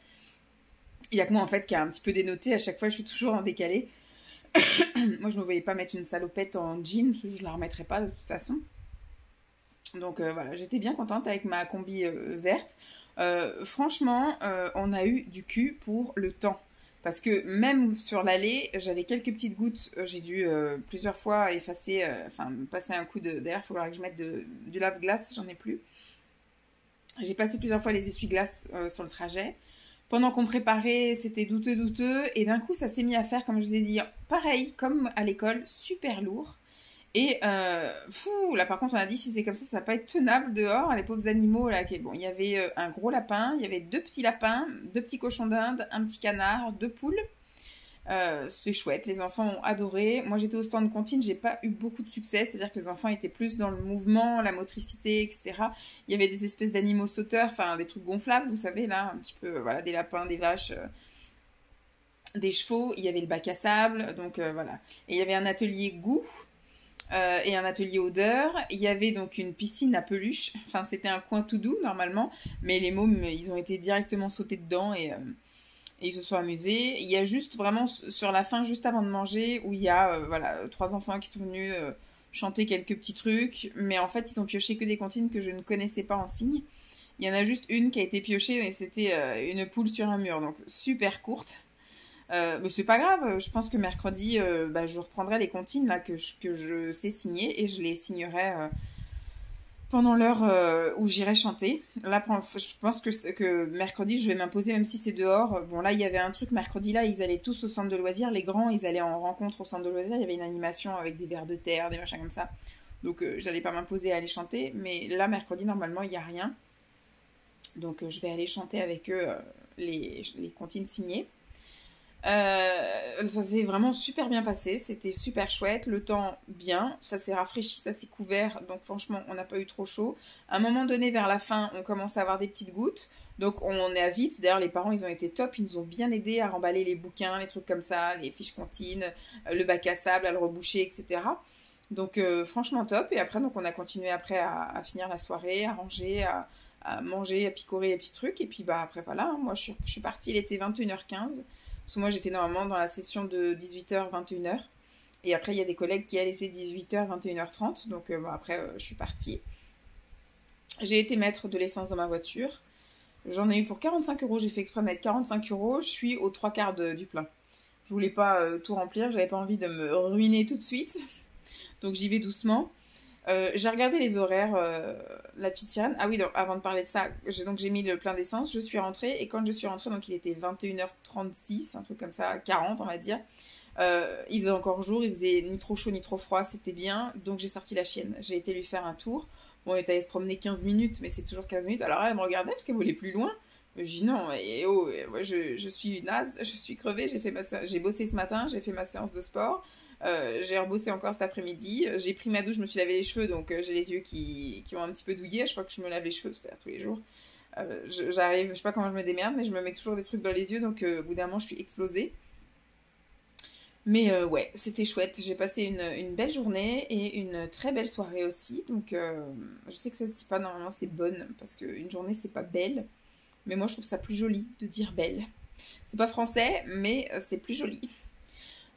A: Il n'y a que moi en fait qui a un petit peu dénoté, à chaque fois je suis toujours en décalé. Moi je ne me voyais pas mettre une salopette en jean, parce que je ne la remettrais pas de toute façon. Donc voilà, j'étais bien contente avec ma combi verte. Franchement, on a eu du cul pour le temps. Parce que même sur l'allée, j'avais quelques petites gouttes. J'ai dû plusieurs fois effacer, enfin passer un coup d'air. Il faudra que je mette du lave-glace, j'en ai plus. J'ai passé plusieurs fois les essuie-glaces sur le trajet. Pendant qu'on préparait, c'était douteux. Et d'un coup, ça s'est mis à faire, comme je vous ai dit, pareil, comme à l'école, super lourd. Et là par contre on a dit si c'est comme ça va pas être tenable dehors, les pauvres animaux là. Bon, il y avait un gros lapin, il y avait 2 petits lapins, 2 petits cochons d'Inde, un petit canard, 2 poules. C'était chouette, les enfants ont adoré. Moi j'étais au stand Contine, j'ai pas eu beaucoup de succès, c'est-à-dire que les enfants étaient plus dans le mouvement, la motricité, etc. Il y avait des espèces d'animaux sauteurs, enfin des trucs gonflables, vous savez là, un petit peu, voilà, des lapins, des vaches, des chevaux. Il y avait le bac à sable, donc voilà. Et il y avait un atelier goût. Et un atelier odeur. Il y avait donc une piscine à peluche. Enfin, c'était un coin tout doux normalement, mais les mômes, ils ont été directement sautés dedans et ils se sont amusés. Il y a juste vraiment sur la fin, juste avant de manger, où il y a voilà 3 enfants qui sont venus chanter quelques petits trucs, mais en fait, ils ont pioché que des comptines que je ne connaissais pas en signe. Il y en a juste une qui a été piochée, et c'était une poule sur un mur, donc super courte. Mais c'est pas grave, je pense que mercredi, je reprendrai les comptines là, que je sais signer et je les signerai pendant l'heure où j'irai chanter. Là, je pense que mercredi, je vais m'imposer, même si c'est dehors. Bon, là, il y avait un truc, mercredi, là, ils allaient tous au centre de loisirs. Les grands, ils allaient en rencontre au centre de loisirs. Il y avait une animation avec des vers de terre, des machins comme ça. Donc, j'allais pas m'imposer à aller chanter. Mais là, mercredi, normalement, il n'y a rien. Donc, je vais aller chanter avec eux les comptines signées. Ça s'est vraiment super bien passé, c'était super chouette, le temps bien, ça s'est rafraîchi, ça s'est couvert, donc franchement on n'a pas eu trop chaud. À un moment donné vers la fin on commence à avoir des petites gouttes, donc on est à vite, d'ailleurs les parents ils ont été top, ils nous ont bien aidés à remballer les bouquins, les trucs comme ça, les fiches comptines, le bac à sable, à le reboucher, etc. Donc franchement top, et après donc on a continué après à finir la soirée, à ranger, à manger, à picorer les petits trucs, et puis bah après voilà, moi je suis partie, il était 21h15. Parce que moi, j'étais normalement dans la session de 18h, 21h. Et après, il y a des collègues qui allaient laissé 18h, 21h30. Donc, après, je suis partie. J'ai été mettre de l'essence dans ma voiture. J'en ai eu pour 45 euros. J'ai fait exprès de mettre 45 euros. Je suis aux 3/4 du plein. Je voulais pas tout remplir. J'avais pas envie de me ruiner tout de suite. Donc, j'y vais doucement. J'ai regardé les horaires, la petite sirène. Ah oui, donc avant de parler de ça, j'ai mis le plein d'essence, je suis rentrée, et quand je suis rentrée, donc il était 21h36, un truc comme ça, 40 on va dire. Il faisait encore jour, il faisait ni trop chaud ni trop froid, c'était bien, donc j'ai sorti la chienne. J'ai été lui faire un tour. Bon, on est allé se promener 15 minutes, mais c'est toujours 15 minutes. Alors elle me regardait parce qu'elle voulait plus loin. Je dis non, et oh, moi je suis naze, je suis crevée, j'ai bossé ce matin, j'ai fait ma séance de sport. J'ai rebossé encore cet après-midi. J'ai pris ma douche, je me suis lavé les cheveux, donc j'ai les yeux qui ont un petit peu douillé. Je crois que je me lave les cheveux, c'est-à-dire tous les jours. J'arrive, je sais pas comment je me démerde, mais je me mets toujours des trucs dans les yeux, donc au bout d'un moment, je suis explosée. Mais ouais, c'était chouette. J'ai passé une belle journée et une très belle soirée aussi. Donc je sais que ça se dit pas, normalement c'est bonne, parce qu'une journée c'est pas belle. Mais moi je trouve ça plus joli de dire belle. C'est pas français, mais c'est plus joli.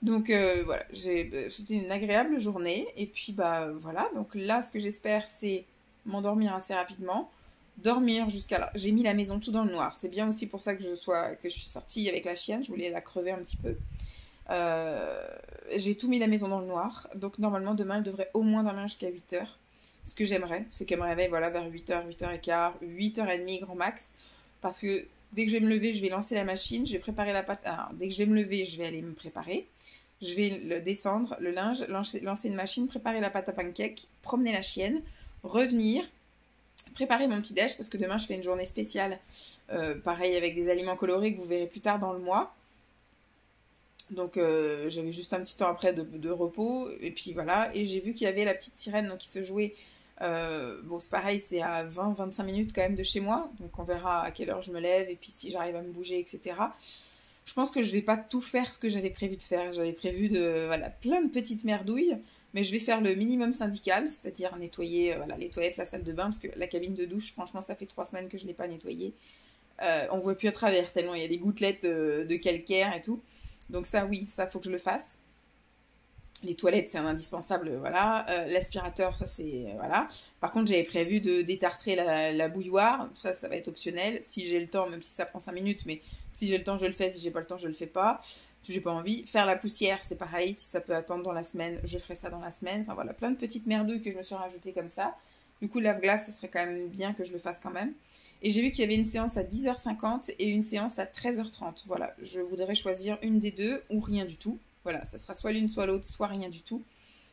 A: Donc voilà, c'était une agréable journée. Et puis bah voilà, donc là ce que j'espère c'est m'endormir assez rapidement. Dormir jusqu'à là. J'ai mis la maison tout dans le noir. C'est bien aussi pour ça que je suis sortie avec la chienne. Je voulais la crever un petit peu. J'ai tout mis la maison dans le noir. Donc normalement demain elle devrait au moins dormir jusqu'à 8h. Ce que j'aimerais, c'est qu'elle me réveille voilà, vers 8h, 8h15, 8h30 grand max. Parce que dès que je vais me lever, je vais lancer la machine, je vais préparer la pâte. Alors, dès que je vais me lever, je vais aller me préparer. Je vais descendre le linge, lancer une machine, préparer la pâte à pancake, promener la chienne, revenir, préparer mon petit déj parce que demain je fais une journée spéciale. Pareil avec des aliments colorés que vous verrez plus tard dans le mois. Donc j'avais juste un petit temps après de repos. Et puis voilà. Et j'ai vu qu'il y avait la petite sirène donc, qui se jouait. Bon c'est pareil, c'est à 20-25 minutes quand même de chez moi. Donc on verra à quelle heure je me lève et puis si j'arrive à me bouger, etc. Je pense que je vais pas tout faire ce que j'avais prévu de faire. J'avais prévu plein de petites merdouilles. Mais je vais faire le minimum syndical, c'est-à-dire nettoyer les toilettes, la salle de bain. Parce que la cabine de douche, franchement, ça fait 3 semaines que je ne l'ai pas nettoyée. On voit plus à travers tellement il y a des gouttelettes de calcaire et tout. Donc ça, oui, ça, faut que je le fasse. Les toilettes, c'est un indispensable, voilà. L'aspirateur, ça, c'est... voilà. Par contre, j'avais prévu de détartrer la bouilloire. Ça va être optionnel. Si j'ai le temps, même si ça prend 5 minutes, mais si j'ai le temps, je le fais. Si j'ai pas le temps, je le fais pas. Si j'ai pas envie. Faire la poussière, c'est pareil. Si ça peut attendre dans la semaine, je ferai ça dans la semaine. Enfin, voilà, plein de petites merdouilles que je me suis rajoutées comme ça. Du coup, lave-glace, ce serait quand même bien que je le fasse quand même. Et j'ai vu qu'il y avait une séance à 10h50 et une séance à 13h30. Voilà, je voudrais choisir une des deux ou rien du tout. Voilà, ça sera soit l'une, soit l'autre, soit rien du tout.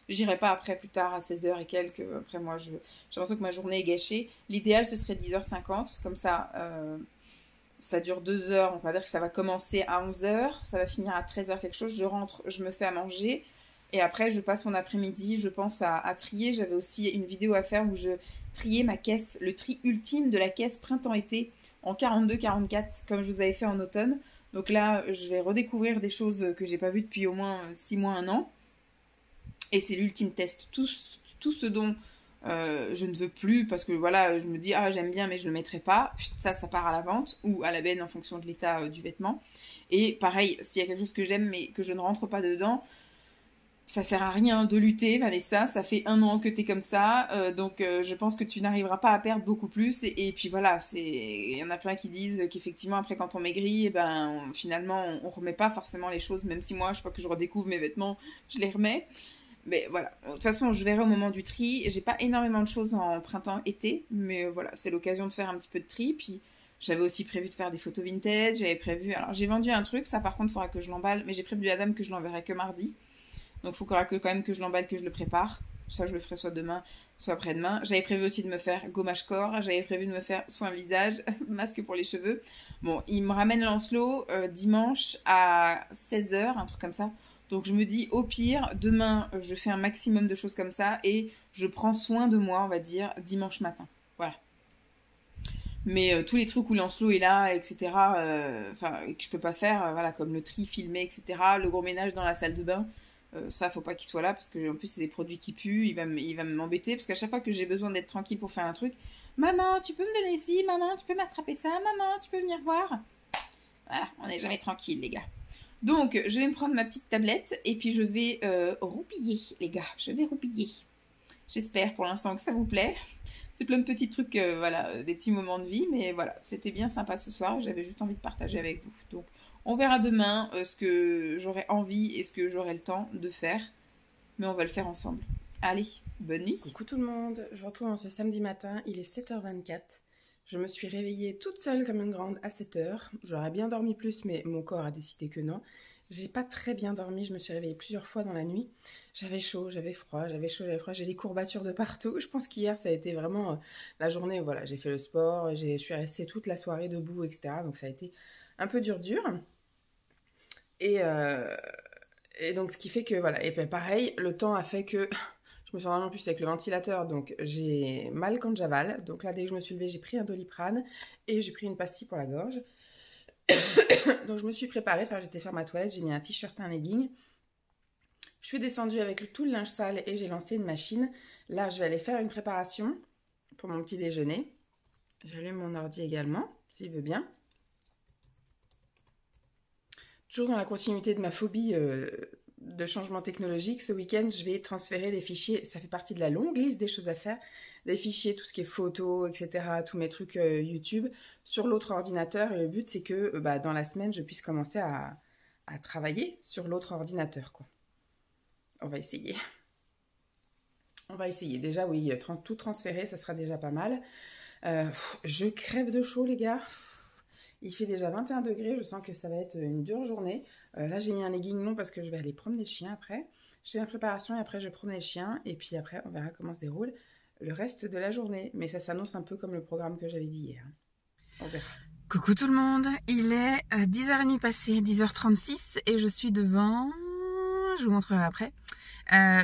A: J'irai pas après, plus tard, à 16h et quelques. Après, moi, j'ai l'impression que ma journée est gâchée. L'idéal, ce serait 10h50. Comme ça, ça dure 2 heures. On va dire que ça va commencer à 11h. Ça va finir à 13h quelque chose. Je rentre, je me fais à manger. Et après, je passe mon après-midi, je pense, à trier. J'avais aussi une vidéo à faire où je triais ma caisse, le tri ultime de la caisse printemps-été en 42-44, comme je vous avais fait en automne. Donc là, je vais redécouvrir des choses que j'ai pas vues depuis au moins 6 mois, 1 an. Et c'est l'ultime test. Tout ce dont je ne veux plus, parce que voilà, je me dis, ah, j'aime bien, mais je ne le mettrai pas. Ça part à la vente ou à la benne en fonction de l'état du vêtement. Et pareil, s'il y a quelque chose que j'aime, mais que je ne rentre pas dedans, ça sert à rien de lutter, Vanessa, ça fait 1 an que t'es comme ça, donc je pense que tu n'arriveras pas à perdre beaucoup plus, et puis voilà, il y en a plein qui disent qu'effectivement après quand on maigrit, eh ben, finalement on remet pas forcément les choses, même si moi, je crois que je redécouvre mes vêtements, je les remets, mais voilà, de toute façon je verrai au moment du tri, j'ai pas énormément de choses en printemps-été, mais voilà, c'est l'occasion de faire un petit peu de tri, puis j'avais aussi prévu de faire des photos vintage, j'avais prévu, alors j'ai vendu un truc, ça par contre il faudra que je l'emballe, mais j'ai prévu à Adam que je l'enverrai que mardi. Donc il faudra quand même que je l'emballe, que je le prépare. Ça, je le ferai soit demain, soit après-demain. J'avais prévu aussi de me faire gommage corps. J'avais prévu de me faire soin visage, masque pour les cheveux. Bon, il me ramène Lancelot dimanche à 16h, un truc comme ça. Donc je me dis, au pire, demain, je fais un maximum de choses comme ça et je prends soin de moi, on va dire, dimanche matin. Voilà. Mais tous les trucs où Lancelot est là, etc., que je peux pas faire, voilà, comme le tri filmé, etc., le gros ménage dans la salle de bain, ça, faut pas qu'il soit là, parce que en plus, c'est des produits qui puent, il va m'embêter, parce qu'à chaque fois que j'ai besoin d'être tranquille pour faire un truc, maman, tu peux me donner ci, maman, tu peux m'attraper ça, maman, tu peux venir voir. Voilà, on n'est jamais tranquille, les gars. Donc, je vais me prendre ma petite tablette, et puis je vais roupiller, les gars, je vais roupiller. J'espère pour l'instant que ça vous plaît. C'est plein de petits trucs, voilà, des petits moments de vie, mais voilà, c'était bien sympa ce soir, j'avais juste envie de partager avec vous. Donc, on verra demain ce que j'aurai envie et ce que j'aurai le temps de faire, mais on va le faire ensemble. Allez, bonne nuit.
B: Coucou tout le monde, je vous retrouve ce samedi matin, il est 7h24. Je me suis réveillée toute seule comme une grande à 7h. J'aurais bien dormi plus, mais mon corps a décidé que non. J'ai pas très bien dormi, je me suis réveillée plusieurs fois dans la nuit. J'avais chaud, j'avais froid, j'ai des courbatures de partout. Je pense qu'hier, ça a été vraiment la journée où voilà, j'ai fait le sport, je suis restée toute la soirée debout, etc. Donc ça a été un peu dur. Et donc ce qui fait que, voilà, et puis pareil, le temps a fait que je me suis rendue en plus avec le ventilateur, donc j'ai mal quand j'avale. Donc là, dès que je me suis levée, j'ai pris un Doliprane et j'ai pris une pastille pour la gorge. Donc je me suis préparée, enfin j'étais faire ma toilette, j'ai mis un t-shirt, un legging. Je suis descendue avec tout le linge sale et j'ai lancé une machine. Là, je vais aller faire une préparation pour mon petit déjeuner. J'allume mon ordi également, s'il veut bien. Toujours dans la continuité de ma phobie de changement technologique, ce week-end, je vais transférer des fichiers. Ça fait partie de la longue liste des choses à faire. Des fichiers, tout ce qui est photos, etc., tous mes trucs YouTube, sur l'autre ordinateur. Et le but, c'est que dans la semaine, je puisse commencer à travailler sur l'autre ordinateur, quoi. On va essayer. On va essayer. Déjà, oui, tout transférer, ça sera déjà pas mal. Je crève de chaud, les gars. Il fait déjà 21 degrés, je sens que ça va être une dure journée. Là, j'ai mis un legging long parce que je vais aller promener le chien après. Je fais ma préparation et après, je promène le chien. Et puis après, on verra comment se déroule le reste de la journée. Mais ça s'annonce un peu comme le programme que j'avais dit hier. On verra.
A: Coucou tout le monde, il est 10h30 passé, 10h36 et je suis devant... Je vous montrerai après.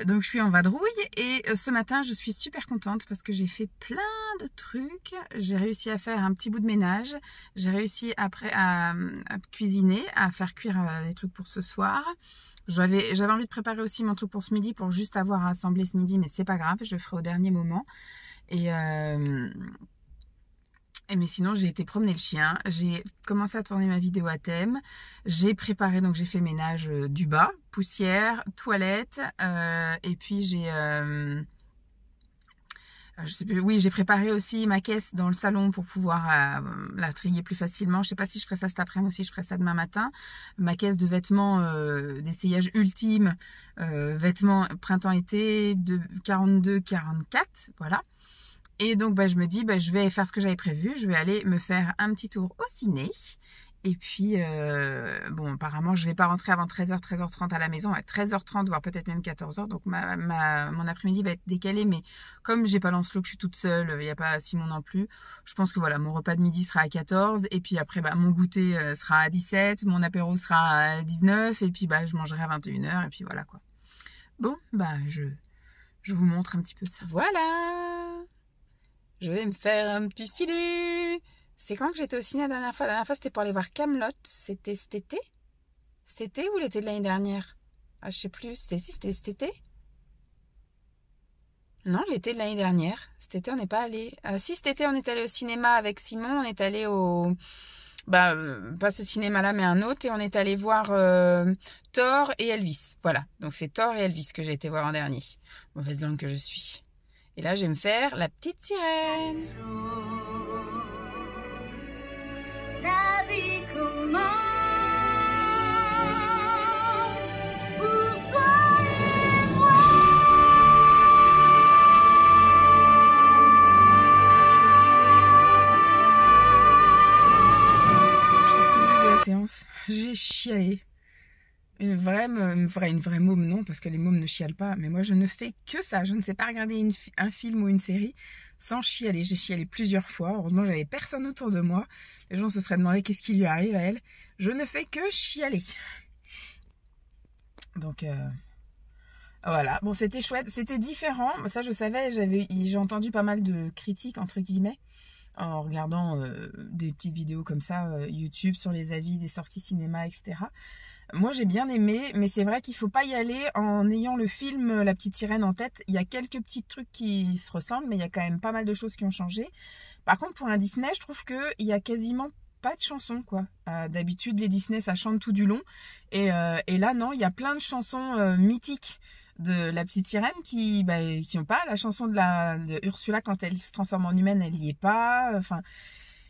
A: Donc je suis en vadrouille et ce matin je suis super contente parce que j'ai fait plein de trucs. J'ai réussi à faire un petit bout de ménage. J'ai réussi après à cuisiner, à faire cuire des trucs pour ce soir. J'avais envie de préparer aussi mon truc pour ce midi pour juste avoir à assembler ce midi, mais c'est pas grave, je le ferai au dernier moment. Mais sinon, j'ai été promener le chien, j'ai commencé à tourner ma vidéo à thème, j'ai préparé, donc j'ai fait ménage du bas, poussière, toilette, et puis je sais plus, oui, j'ai préparé aussi ma caisse dans le salon pour pouvoir la trier plus facilement. Je sais pas si je ferai ça cet après-midi ou si je ferai ça demain matin. Ma caisse de vêtements d'essayage ultime, vêtements printemps-été de 42-44, voilà. Et donc, je me dis, je vais faire ce que j'avais prévu. Je vais aller me faire un petit tour au ciné. Et puis, bon, apparemment, je vais pas rentrer avant 13h, 13h30 à la maison. À 13h30, voire peut-être même 14h. Donc, mon après-midi va être décalé. Mais comme j'ai pas Lancelot, que je suis toute seule, il n'y a pas Simon non plus. Je pense que voilà, mon repas de midi sera à 14. Et puis après, mon goûter sera à 17. Mon apéro sera à 19. Et puis, je mangerai à 21h. Et puis voilà, quoi. Bon, je vous montre un petit peu ça. Voilà! Je vais me faire un petit ciné. C'est quand que j'étais au ciné la dernière fois? La dernière fois, c'était pour aller voir Kaamelott. C'était cet été? Cet été ou l'été de l'année dernière? Ah, je sais plus. C'était cet été? Non, l'été de l'année dernière. Cet été, on n'est pas allé. Si, cet été, on est allé au cinéma avec Simon. On est allé au... pas ce cinéma-là, mais un autre. Et on est allé voir Thor et Elvis. Voilà. Donc, c'est Thor et Elvis que j'ai été voir en dernier. Mauvaise langue que je suis. Et là, je vais me faire la petite sirène. La vie commence pour toi et moi. Je suis toute de la séance. J'ai chialé. Une vraie môme, non, parce que les mômes ne chialent pas. Mais moi, je ne fais que ça. Je ne sais pas regarder un film ou une série sans chialer. J'ai chialé plusieurs fois. Heureusement, j'avais personne autour de moi. Les gens se seraient demandé qu'est-ce qui lui arrive à elle. Je ne fais que chialer. Donc, voilà. Bon, c'était chouette. C'était différent. Ça, je savais. J'ai entendu pas mal de critiques, entre guillemets, en regardant des petites vidéos comme ça, YouTube, sur les avis des sorties cinéma, etc. Moi, j'ai bien aimé, mais c'est vrai qu'il faut pas y aller en ayant le film La Petite Sirène en tête. Il y a quelques petits trucs qui se ressemblent, mais il y a quand même pas mal de choses qui ont changé. Par contre, pour un Disney, je trouve qu'il y a quasiment pas de chansons, quoi. D'habitude, les Disney, ça chante tout du long. Et là, non, il y a plein de chansons mythiques de La Petite Sirène qui ont pas. La chanson de Ursula, quand elle se transforme en humaine, elle y est pas. Enfin...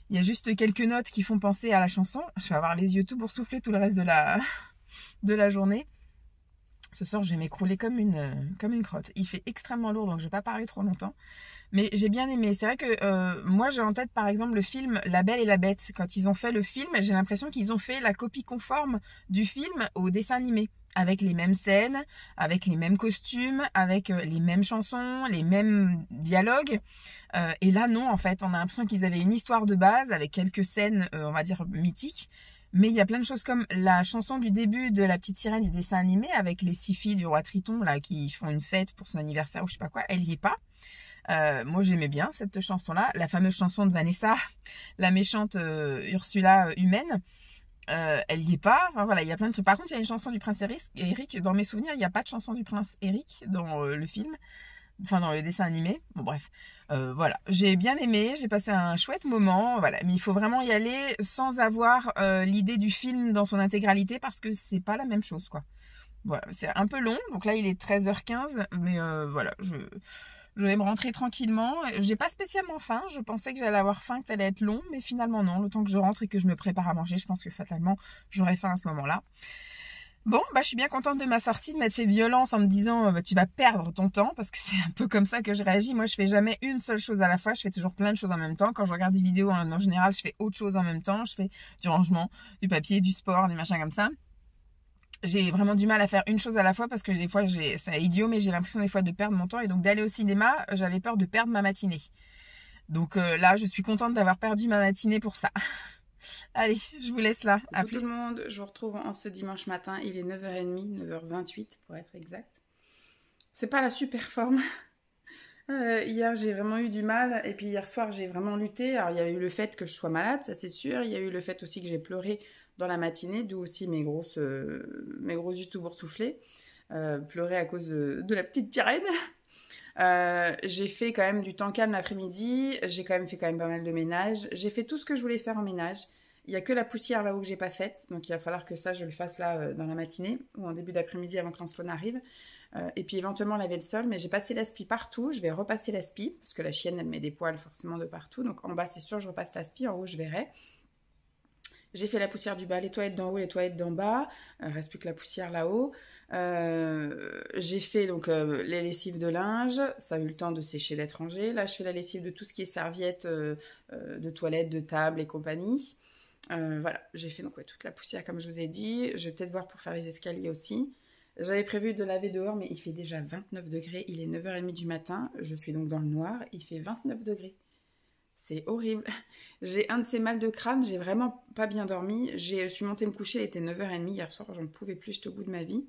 A: Il y a juste quelques notes qui font penser à la chanson. Je vais avoir les yeux tout boursouflés tout le reste de la journée. Ce soir, je vais m'écrouler comme une crotte. Il fait extrêmement lourd, donc je ne vais pas parler trop longtemps. Mais j'ai bien aimé. C'est vrai que moi, j'ai en tête, par exemple, le film La Belle et la Bête. Quand ils ont fait le film, j'ai l'impression qu'ils ont fait la copie conforme du film au dessin animé. Avec les mêmes scènes, avec les mêmes costumes, avec les mêmes chansons, les mêmes dialogues. Et là, non, en fait, on a l'impression qu'ils avaient une histoire de base avec quelques scènes, on va dire, mythiques. Mais il y a plein de choses comme la chanson du début de La Petite Sirène du dessin animé avec les 6 filles du roi Triton là qui font une fête pour son anniversaire ou je sais pas quoi. Elle y est pas. Moi, j'aimais bien cette chanson-là. La fameuse chanson de Vanessa, la méchante Ursula humaine. Elle y est pas. Enfin voilà, il y a plein de trucs. Par contre, il y a une chanson du prince Eric. Dans mes souvenirs, il n'y a pas de chanson du prince Eric dans le film. Enfin, dans le dessin animé. Bon, bref. Voilà. J'ai bien aimé. J'ai passé un chouette moment. Voilà. Mais il faut vraiment y aller sans avoir l'idée du film dans son intégralité parce que c'est pas la même chose, quoi. Voilà. C'est un peu long. Donc là, il est 13h15. Mais voilà. Je vais me rentrer tranquillement. J'ai pas spécialement faim. Je pensais que j'allais avoir faim, que ça allait être long. Mais finalement, non. Le temps que je rentre et que je me prépare à manger, je pense que fatalement, j'aurai faim à ce moment-là. Bon, je suis bien contente de ma sortie, de m'être fait violence en me disant tu vas perdre ton temps parce que c'est un peu comme ça que je réagis. Moi, je fais jamais une seule chose à la fois. Je fais toujours plein de choses en même temps. Quand je regarde des vidéos, en général, je fais autre chose en même temps. Je fais du rangement, du papier, du sport, des machins comme ça. J'ai vraiment du mal à faire une chose à la fois parce que des fois, c'est idiot, mais j'ai l'impression des fois de perdre mon temps. Et donc, d'aller au cinéma, j'avais peur de perdre ma matinée. Donc là, je suis contente d'avoir perdu ma matinée pour ça. Allez, je vous laisse là. À plus.
B: Tout le monde, je vous retrouve en ce dimanche matin. Il est 9h30, 9h28 pour être exact. C'est pas la super forme. Hier, j'ai vraiment eu du mal. Et puis hier soir, j'ai vraiment lutté. Alors, il y a eu le fait que je sois malade, ça c'est sûr. Il y a eu le fait aussi que j'ai pleuré dans la matinée, d'où aussi mes gros yeux tout boursouflés. Pleurer à cause de la petite sirène. J'ai fait quand même du temps calme l'après-midi. J'ai quand même fait pas mal de ménage. J'ai fait tout ce que je voulais faire en ménage. Il n'y a que la poussière là-haut que j'ai pas faite. Donc il va falloir que ça, je le fasse là dans la matinée ou en début d'après-midi avant que Lancelot n'arrive. Et puis éventuellement laver le sol. Mais j'ai passé l'aspi partout. Je vais repasser l'aspi parce que la chienne, elle met des poils forcément de partout. Donc en bas, c'est sûr, je repasse l'aspi. En haut, je verrai. J'ai fait la poussière du bas, les toilettes d'en haut, les toilettes d'en bas. Reste plus que la poussière là-haut. J'ai fait donc les lessives de linge. Ça a eu le temps de sécher, d'être rangé. Là, je fais la lessive de tout ce qui est serviettes de toilette, de table et compagnie. Voilà, j'ai fait donc toute la poussière comme je vous ai dit. Je vais peut-être voir pour faire les escaliers aussi. J'avais prévu de laver dehors, mais il fait déjà 29 degrés. Il est 9h30 du matin. Je suis donc dans le noir. Il fait 29 degrés. C'est horrible. J'ai un de ces mal de crâne, j'ai vraiment pas bien dormi. Je suis montée me coucher, il était 9h30 hier soir, j'en pouvais plus, j'étais au bout de ma vie.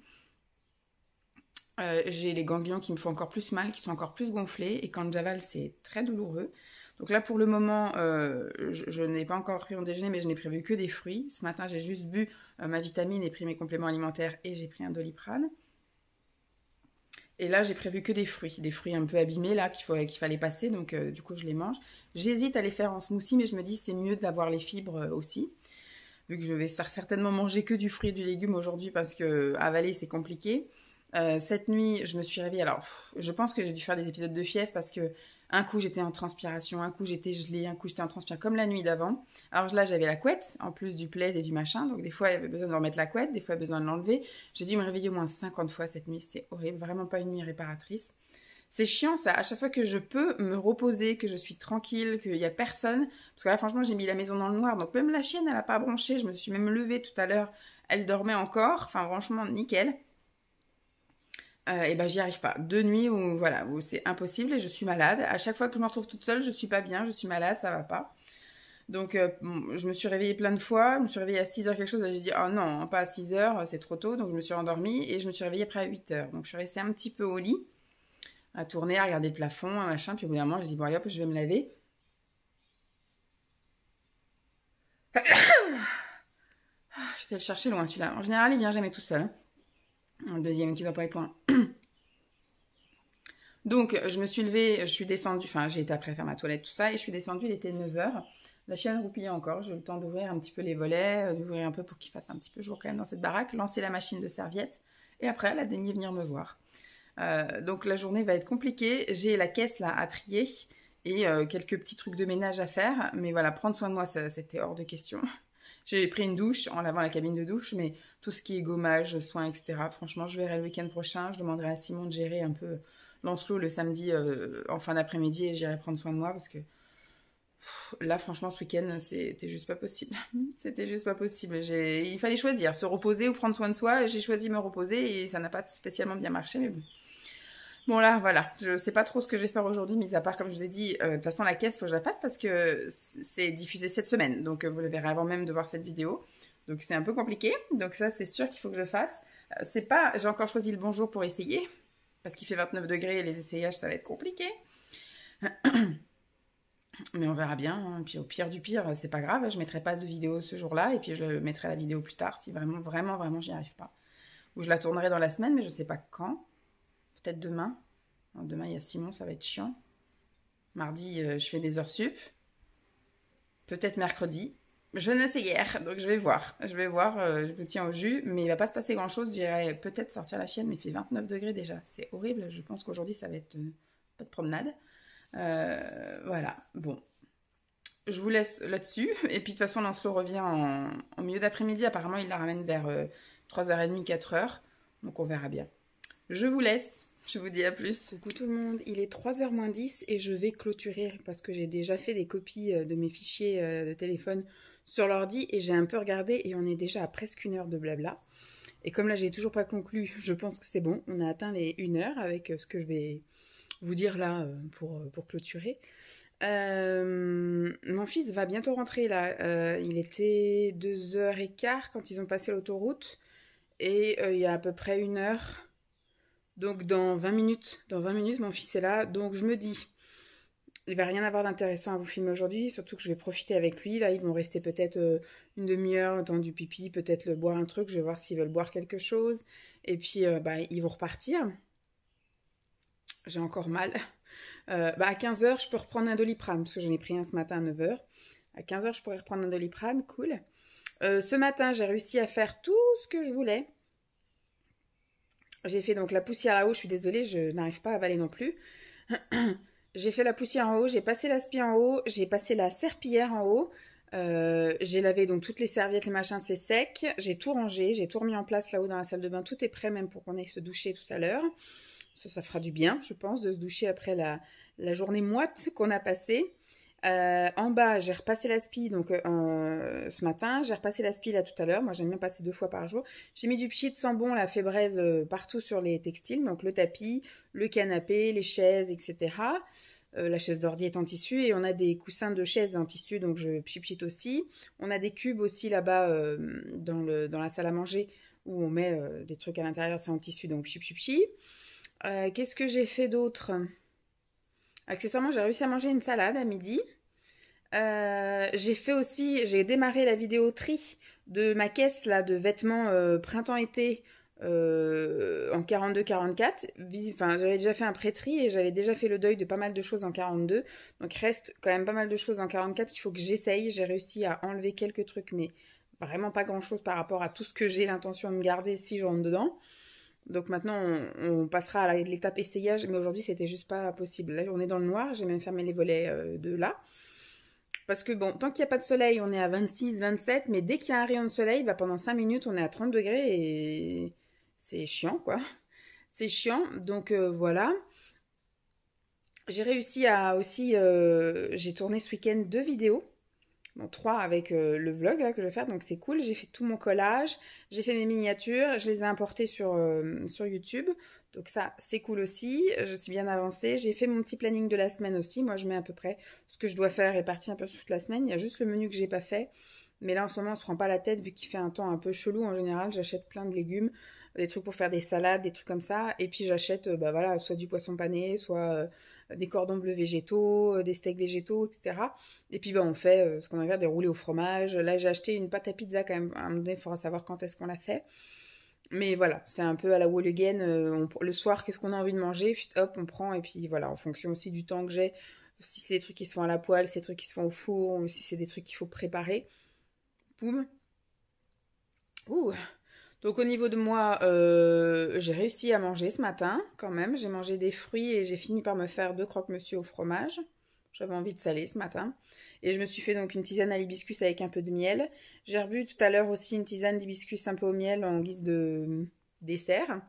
B: J'ai les ganglions qui me font encore plus mal, qui sont encore plus gonflés, et quand j'avale, c'est très douloureux. Donc là, pour le moment, je n'ai pas encore pris mon déjeuner, mais je n'ai prévu que des fruits. Ce matin, j'ai juste bu ma vitamine et pris mes compléments alimentaires, et j'ai pris un Doliprane. Et là, j'ai prévu que des fruits un peu abîmés là qu'il fallait passer, donc du coup, je les mange. J'hésite à les faire en smoothie, mais je me dis c'est mieux d'avoir les fibres aussi, vu que je vais certainement manger que du fruit et du légume aujourd'hui parce que avaler c'est compliqué. Cette nuit, je me suis réveillée. Alors, je pense que j'ai dû faire des épisodes de fièvre parce que un coup j'étais en transpiration, un coup j'étais gelée, un coup j'étais en transpiration comme la nuit d'avant. Alors là, j'avais la couette en plus du plaid et du machin, donc des fois il y avait besoin de remettre la couette, des fois il y avait besoin de l'enlever. J'ai dû me réveiller au moins 50 fois cette nuit, c'est horrible, vraiment pas une nuit réparatrice. C'est chiant ça, à chaque fois que je peux me reposer, que je suis tranquille, qu'il n'y a personne, parce que là franchement j'ai mis la maison dans le noir, donc même la chienne elle n'a pas bronché, je me suis même levée tout à l'heure, elle dormait encore, enfin franchement nickel. Et ben j'y arrive pas. 2 nuits où voilà, où c'est impossible et je suis malade. À chaque fois que je me retrouve toute seule, je suis pas bien, je suis malade, ça va pas. Donc bon, je me suis réveillée plein de fois, je me suis réveillée à 6h quelque chose, et j'ai dit oh non, pas à 6h, c'est trop tôt, donc je me suis endormie et je me suis réveillée après à 8h. Donc je suis restée un petit peu au lit, à tourner, à regarder le plafond, un machin, puis au bout d'un moment, je dis bon allez hop, je vais me laver. J'étais le chercher loin celui-là. En général, il vient jamais tout seul. Le deuxième qui doit pas être loin. Donc, je me suis levée, je suis descendue, enfin, j'ai été après faire ma toilette, tout ça, et je suis descendue, il était 9h. La chienne roupillait encore, j'ai eu le temps d'ouvrir un petit peu les volets, d'ouvrir un peu pour qu'il fasse un petit peu jour quand même dans cette baraque, lancer la machine de serviettes, et après, elle a daigné venir me voir. Donc, la journée va être compliquée. J'ai la caisse là à trier, et quelques petits trucs de ménage à faire, mais voilà, prendre soin de moi, c'était hors de question. J'ai pris une douche en lavant la cabine de douche, mais tout ce qui est gommage, soins, etc., franchement, je verrai le week-end prochain, je demanderai à Simon de gérer un peu Lancelot le samedi en fin d'après-midi et j'irai prendre soin de moi parce que là franchement ce week-end c'était juste pas possible. C'était juste pas possible. Il fallait choisir, se reposer ou prendre soin de soi. J'ai choisi me reposer et ça n'a pas spécialement bien marché mais bon. Bon là voilà, je sais pas trop ce que je vais faire aujourd'hui, mis à part comme je vous ai dit, de toute façon la caisse faut que je la fasse parce que c'est diffusé cette semaine, donc vous le verrez avant même de voir cette vidéo. Donc c'est un peu compliqué, donc ça c'est sûr qu'il faut que je fasse. J'ai encore choisi le bon jour pour essayer. Parce qu'il fait 29 degrés et les essayages, ça va être compliqué. Mais on verra bien. Hein. Puis au pire du pire, c'est pas grave. Je mettrai pas de vidéo ce jour-là. Et puis je mettrai la vidéo plus tard si vraiment, vraiment, vraiment, j'y arrive pas. Ou je la tournerai dans la semaine, mais je sais pas quand. Peut-être demain. Alors, demain, il y a Simon, ça va être chiant. Mardi, je fais des heures sup. Peut-être mercredi. Je ne sais guère, donc je vais voir. Je vous tiens au jus, mais il va pas se passer grand-chose. J'irai peut-être sortir la chienne, mais il fait 29 degrés déjà. C'est horrible. Je pense qu'aujourd'hui, ça va être pas de promenade. Voilà, bon. Je vous laisse là-dessus. Et puis de toute façon, Lancelot revient en milieu d'après-midi. Apparemment, il la ramène vers 3h30, 4h. Donc on verra bien. Je vous laisse. Je vous dis à plus.
A: Coucou tout le monde, il est 3h moins 10 et je vais clôturer parce que j'ai déjà fait des copies de mes fichiers de téléphone sur l'ordi et j'ai un peu regardé et on est déjà à presque 1h de blabla. Et comme là j'ai toujours pas conclu, je pense que c'est bon, on a atteint les 1h avec ce que je vais vous dire là pour clôturer. Mon fils va bientôt rentrer là, il était 2h15 quand ils ont passé l'autoroute et il y a à peu près 1h. Donc dans 20 minutes, mon fils est là. Donc je me dis, il va rien avoir d'intéressant à vous filmer aujourd'hui, surtout que je vais profiter avec lui. Là, ils vont rester peut-être une demi-heure, le temps du pipi, peut-être le boire un truc. Je vais voir s'ils veulent boire quelque chose. Et puis, ils vont repartir.
B: J'ai encore mal. À 15h, je peux reprendre un Doliprane, parce que j'en ai pris un ce matin à 9h. À 15h, je pourrais reprendre un Doliprane, cool. Ce matin, j'ai réussi à faire tout ce que je voulais. J'ai fait donc la poussière là-haut, je suis désolée, je n'arrive pas à avaler non plus. J'ai fait la poussière en haut, j'ai passé l'aspi en haut, j'ai passé la serpillière en haut. J'ai lavé donc toutes les serviettes, les machins, c'est sec. J'ai tout rangé, j'ai tout remis en place là-haut dans la salle de bain. Tout est prêt même pour qu'on aille se doucher tout à l'heure. Ça fera du bien, je pense, de se doucher après la journée moite qu'on a passée. En bas, j'ai repassé l'aspi donc ce matin. J'ai repassé l'aspi là tout à l'heure. Moi, j'aime bien passer 2 fois par jour. J'ai mis du pchit sans bon, la fébraise partout sur les textiles. Donc le tapis, le canapé, les chaises, etc. La chaise d'ordi est en tissu et on a des coussins de chaise en tissu, donc je pchit aussi. On a des cubes aussi là-bas dans la salle à manger où on met des trucs à l'intérieur, c'est en tissu, donc pchit. Qu'est-ce que j'ai fait d'autre? Accessoirement, j'ai réussi à manger une salade à midi. J'ai démarré la vidéo tri de ma caisse là, de vêtements printemps-été en 42-44. Enfin, j'avais déjà fait un pré-tri et j'avais déjà fait le deuil de pas mal de choses en 42. Donc, il reste quand même pas mal de choses en 44 qu'il faut que j'essaye. J'ai réussi à enlever quelques trucs, mais vraiment pas grand-chose par rapport à tout ce que j'ai l'intention de me garder si je rentre dedans. Donc maintenant, on passera à l'étape essayage, mais aujourd'hui, c'était juste pas possible. Là, on est dans le noir, j'ai même fermé les volets de là. Parce que bon, tant qu'il n'y a pas de soleil, on est à 26, 27, mais dès qu'il y a un rayon de soleil, pendant 5 minutes, on est à 30 degrés et c'est chiant, quoi. C'est chiant, donc voilà. J'ai réussi à aussi... j'ai tourné ce week-end 2 vidéos. Bon, 3 avec le vlog là que je vais faire, donc c'est cool. J'ai fait tout mon collage, j'ai fait mes miniatures, je les ai importées sur YouTube, donc ça c'est cool aussi. Je suis bien avancée, j'ai fait mon petit planning de la semaine aussi. Moi je mets à peu près ce que je dois faire réparti un peu sur toute la semaine. Il y a juste le menu que j'ai pas fait, mais là en ce moment on se prend pas la tête vu qu'il fait un temps un peu chelou. En général j'achète plein de légumes, des trucs pour faire des salades, des trucs comme ça, et puis j'achète voilà, soit du poisson pané, soit des cordons bleus végétaux, des steaks végétaux, etc. Et puis on fait ce qu'on appelle des roulés au fromage. Là j'ai acheté une pâte à pizza quand même, à un moment donné il faudra savoir quand est-ce qu'on l'a fait. Mais voilà, c'est un peu à la wall again, le soir qu'est-ce qu'on a envie de manger, puis hop on prend, et puis voilà, en fonction aussi du temps que j'ai, si c'est des trucs qui se font à la poêle, si c'est des trucs qui se font au four, ou si c'est des trucs qu'il faut préparer. Boum. Ouh. Donc au niveau de moi, j'ai réussi à manger ce matin quand même. J'ai mangé des fruits et j'ai fini par me faire 2 croque-monsieur au fromage. J'avais envie de saler ce matin. Et je me suis fait donc une tisane à l'hibiscus avec un peu de miel. J'ai rebu tout à l'heure aussi une tisane d'hibiscus un peu au miel en guise de dessert.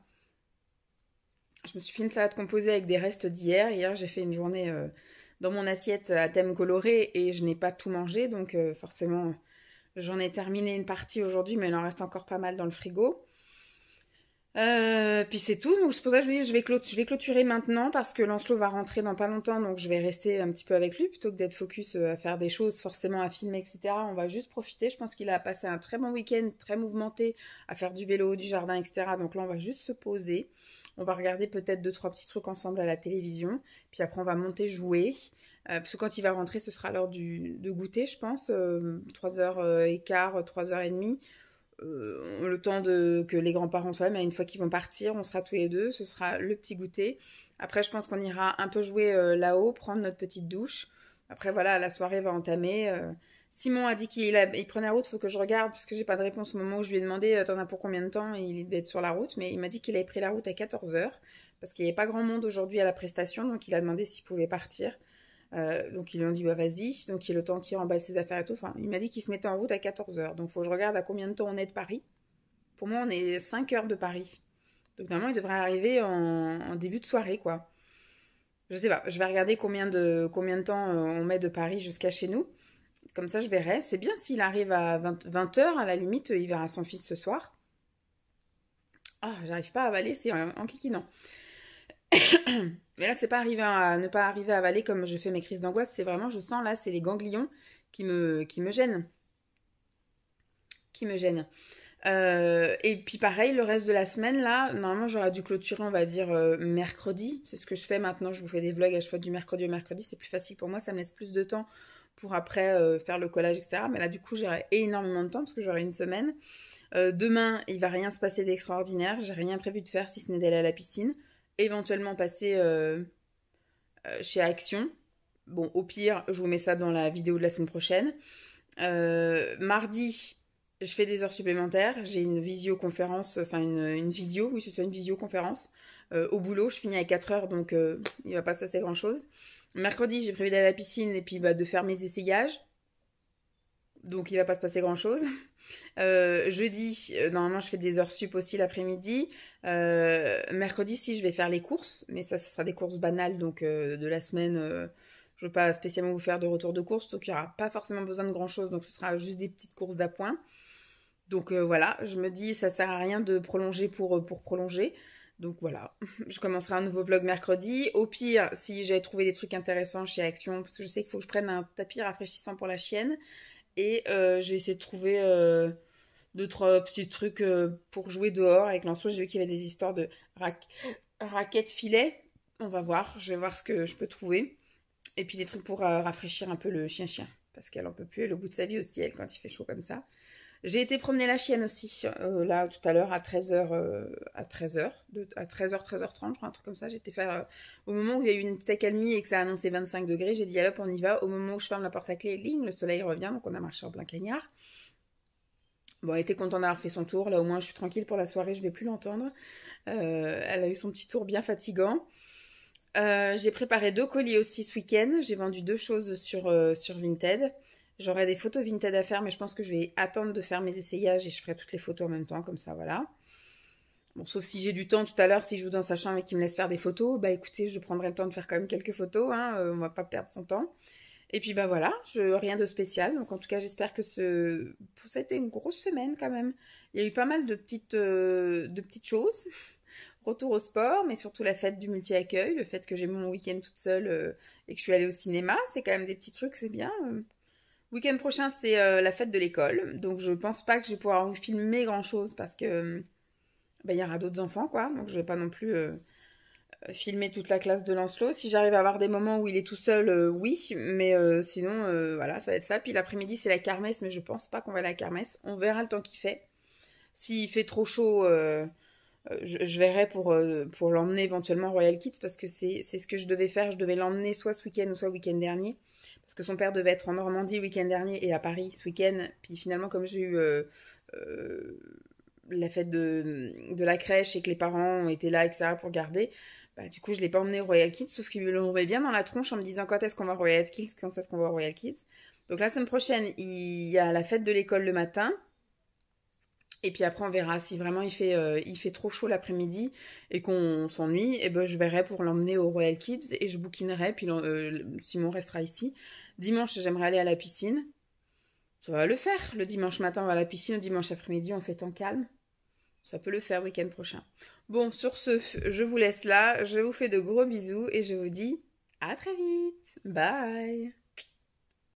B: Je me suis fait une salade composée avec des restes d'hier. Hier, j'ai fait une journée dans mon assiette à thème coloré et je n'ai pas tout mangé. Donc forcément... J'en ai terminé une partie aujourd'hui, mais il en reste encore pas mal dans le frigo. Puis c'est tout. Donc c'est pour ça que je vous dis, je vais clôturer maintenant parce que Lancelot va rentrer dans pas longtemps, donc je vais rester un petit peu avec lui plutôt que d'être focus à faire des choses, forcément à filmer, etc. On va juste profiter. Je pense qu'il a passé un très bon week-end, très mouvementé, à faire du vélo, du jardin, etc. Donc là, on va juste se poser. On va regarder peut-être 2-3 petits trucs ensemble à la télévision. Puis après, on va monter jouer. Parce que quand il va rentrer, ce sera l'heure de goûter, je pense. 3h15, 3h30. Le temps que les grands-parents soient là, mais une fois qu'ils vont partir, on sera tous les deux. Ce sera le petit goûter. Après, je pense qu'on ira un peu jouer là-haut, prendre notre petite douche. Après, voilà, la soirée va entamer. Simon a dit qu'il prenait la route, il faut que je regarde, parce que j'ai pas de réponse au moment où je lui ai demandé t'en as pour combien de temps, et il devait être sur la route, mais il m'a dit qu'il avait pris la route à 14h, parce qu'il n'y avait pas grand monde aujourd'hui à la prestation, donc il a demandé s'il pouvait partir. Donc ils lui ont dit vas-y, donc il a le temps qu'il remballe ses affaires et tout. Enfin, il m'a dit qu'il se mettait en route à 14h, donc faut que je regarde à combien de temps on est de Paris. Pour moi, on est 5 heures de Paris. Donc normalement, il devrait arriver en début de soirée, quoi. Je sais pas, je vais regarder combien de temps on met de Paris jusqu'à chez nous. Comme ça, je verrai. C'est bien s'il arrive à 20h, à la limite, il verra son fils ce soir. Ah, j'arrive pas à avaler, c'est en kikinant. Mais là, c'est pas arrivé à ne pas arriver à avaler comme je fais mes crises d'angoisse. C'est vraiment, je sens là, c'est les ganglions qui me gênent. Qui me gênent. Et puis pareil, le reste de la semaine, là, normalement, j'aurais dû clôturer, on va dire, mercredi. C'est ce que je fais maintenant. Je vous fais des vlogs à chaque fois du mercredi au mercredi. C'est plus facile pour moi. Ça me laisse plus de temps pour après faire le collage, etc. Mais là, du coup, j'aurai énormément de temps parce que j'aurai une semaine. Demain, il va rien se passer d'extraordinaire. J'ai rien prévu de faire si ce n'est d'aller à la piscine.
A: éventuellement passer chez Action. Bon, au pire, je vous mets ça dans la vidéo de la semaine prochaine. Mardi, je fais des heures supplémentaires. J'ai une visioconférence, enfin une visio, oui, c'est ça, une visioconférence. Au boulot, je finis à 4 heures, donc il va pas se passer grand-chose. Mercredi, j'ai prévu d'aller à la piscine et puis de faire mes essayages. Donc il va pas se passer grand-chose. Jeudi, normalement, je fais des heures sup aussi l'après-midi. Mercredi, si, je vais faire les courses. Mais ça sera des courses banales, donc de la semaine. Je ne veux pas spécialement vous faire de retour de course, donc il n'y aura pas forcément besoin de grand-chose. Donc ce sera juste des petites courses d'appoint. Donc voilà, je me dis, ça sert à rien de prolonger pour prolonger. Donc voilà, je commencerai un nouveau vlog mercredi. Au pire, si j'ai trouvé des trucs intéressants chez Action, parce que je sais qu'il faut que je prenne un tapis rafraîchissant pour la chienne. Et j'ai essayé de trouver 2-3 petits trucs pour jouer dehors avec Lancelot. J'ai vu qu'il y avait des histoires de raquettes filets. On va voir, je vais voir ce que je peux trouver. Et puis des trucs pour rafraîchir un peu le chien-chien. Parce qu'elle en peut plus, elle est au bout de sa vie aussi, elle, quand il fait chaud comme ça. J'ai été promener la chienne aussi, là, tout à l'heure, à 13h, à 13h, 13h30, je crois, un truc comme ça. J'ai été faire, au moment où il y a eu une petite accalmie et que ça a annoncé 25 degrés, j'ai dit, allez hop, on y va. Au moment où je ferme la porte à clé, ligne, le soleil revient, donc on a marché en plein cagnard. Bon, elle était contente d'avoir fait son tour, là, au moins, je suis tranquille pour la soirée, je vais plus l'entendre. Elle a eu son petit tour bien fatigant. J'ai préparé 2 colis aussi ce week-end. J'ai vendu 2 choses sur Vinted. J'aurai des photos Vinted à faire, mais je pense que je vais attendre de faire mes essayages et je ferai toutes les photos en même temps, comme ça, voilà. Bon, sauf si j'ai du temps tout à l'heure, si je joue dans sa chambre et qu'il me laisse faire des photos, bah écoutez, je prendrai le temps de faire quand même quelques photos, hein, on va pas perdre son temps. Et puis bah voilà, rien de spécial. Donc en tout cas, j'espère que ça a été une grosse semaine quand même. Il y a eu pas mal de petites choses. Retour au sport, mais surtout la fête du multi-accueil, le fait que j'ai mon week-end toute seule et que je suis allée au cinéma, c'est quand même des petits trucs, c'est bien. Week-end prochain, c'est la fête de l'école, donc je pense pas que je vais pouvoir vous filmer grand-chose parce que il y aura d'autres enfants, quoi, donc je vais pas non plus filmer toute la classe de Lancelot. Si j'arrive à avoir des moments où il est tout seul, oui, mais sinon, voilà, ça va être ça. Puis l'après-midi, c'est la kermesse, mais je pense pas qu'on va à la kermesse. On verra le temps qu'il fait. S'il fait trop chaud, je verrai pour l'emmener éventuellement à Royal Kids parce que c'est ce que je devais faire. Je devais l'emmener soit ce week-end ou soit le week-end dernier. Parce que son père devait être en Normandie le week-end dernier et à Paris ce week-end. Puis finalement, comme j'ai eu la fête de la crèche et que les parents étaient là, etc. pour garder, bah, du coup, je ne l'ai pas emmené au Royal Kids, sauf qu'il me l'envoyait bien dans la tronche en me disant quand est-ce qu'on va au Royal Kids, quand est-ce qu'on va au Royal Kids. Donc la semaine prochaine, il y a la fête de l'école le matin. Et puis après, on verra si vraiment il fait trop chaud l'après-midi et qu'on s'ennuie, et ben je verrai pour l'emmener au Royal Kids et je bouquinerai, puis Simon restera ici. Dimanche, j'aimerais aller à la piscine. Ça va le faire. Le dimanche matin, on va à la piscine. Le dimanche après-midi, on fait en calme. Ça peut le faire week-end prochain. Bon, sur ce, je vous laisse là. Je vous fais de gros bisous et je vous dis à très vite. Bye!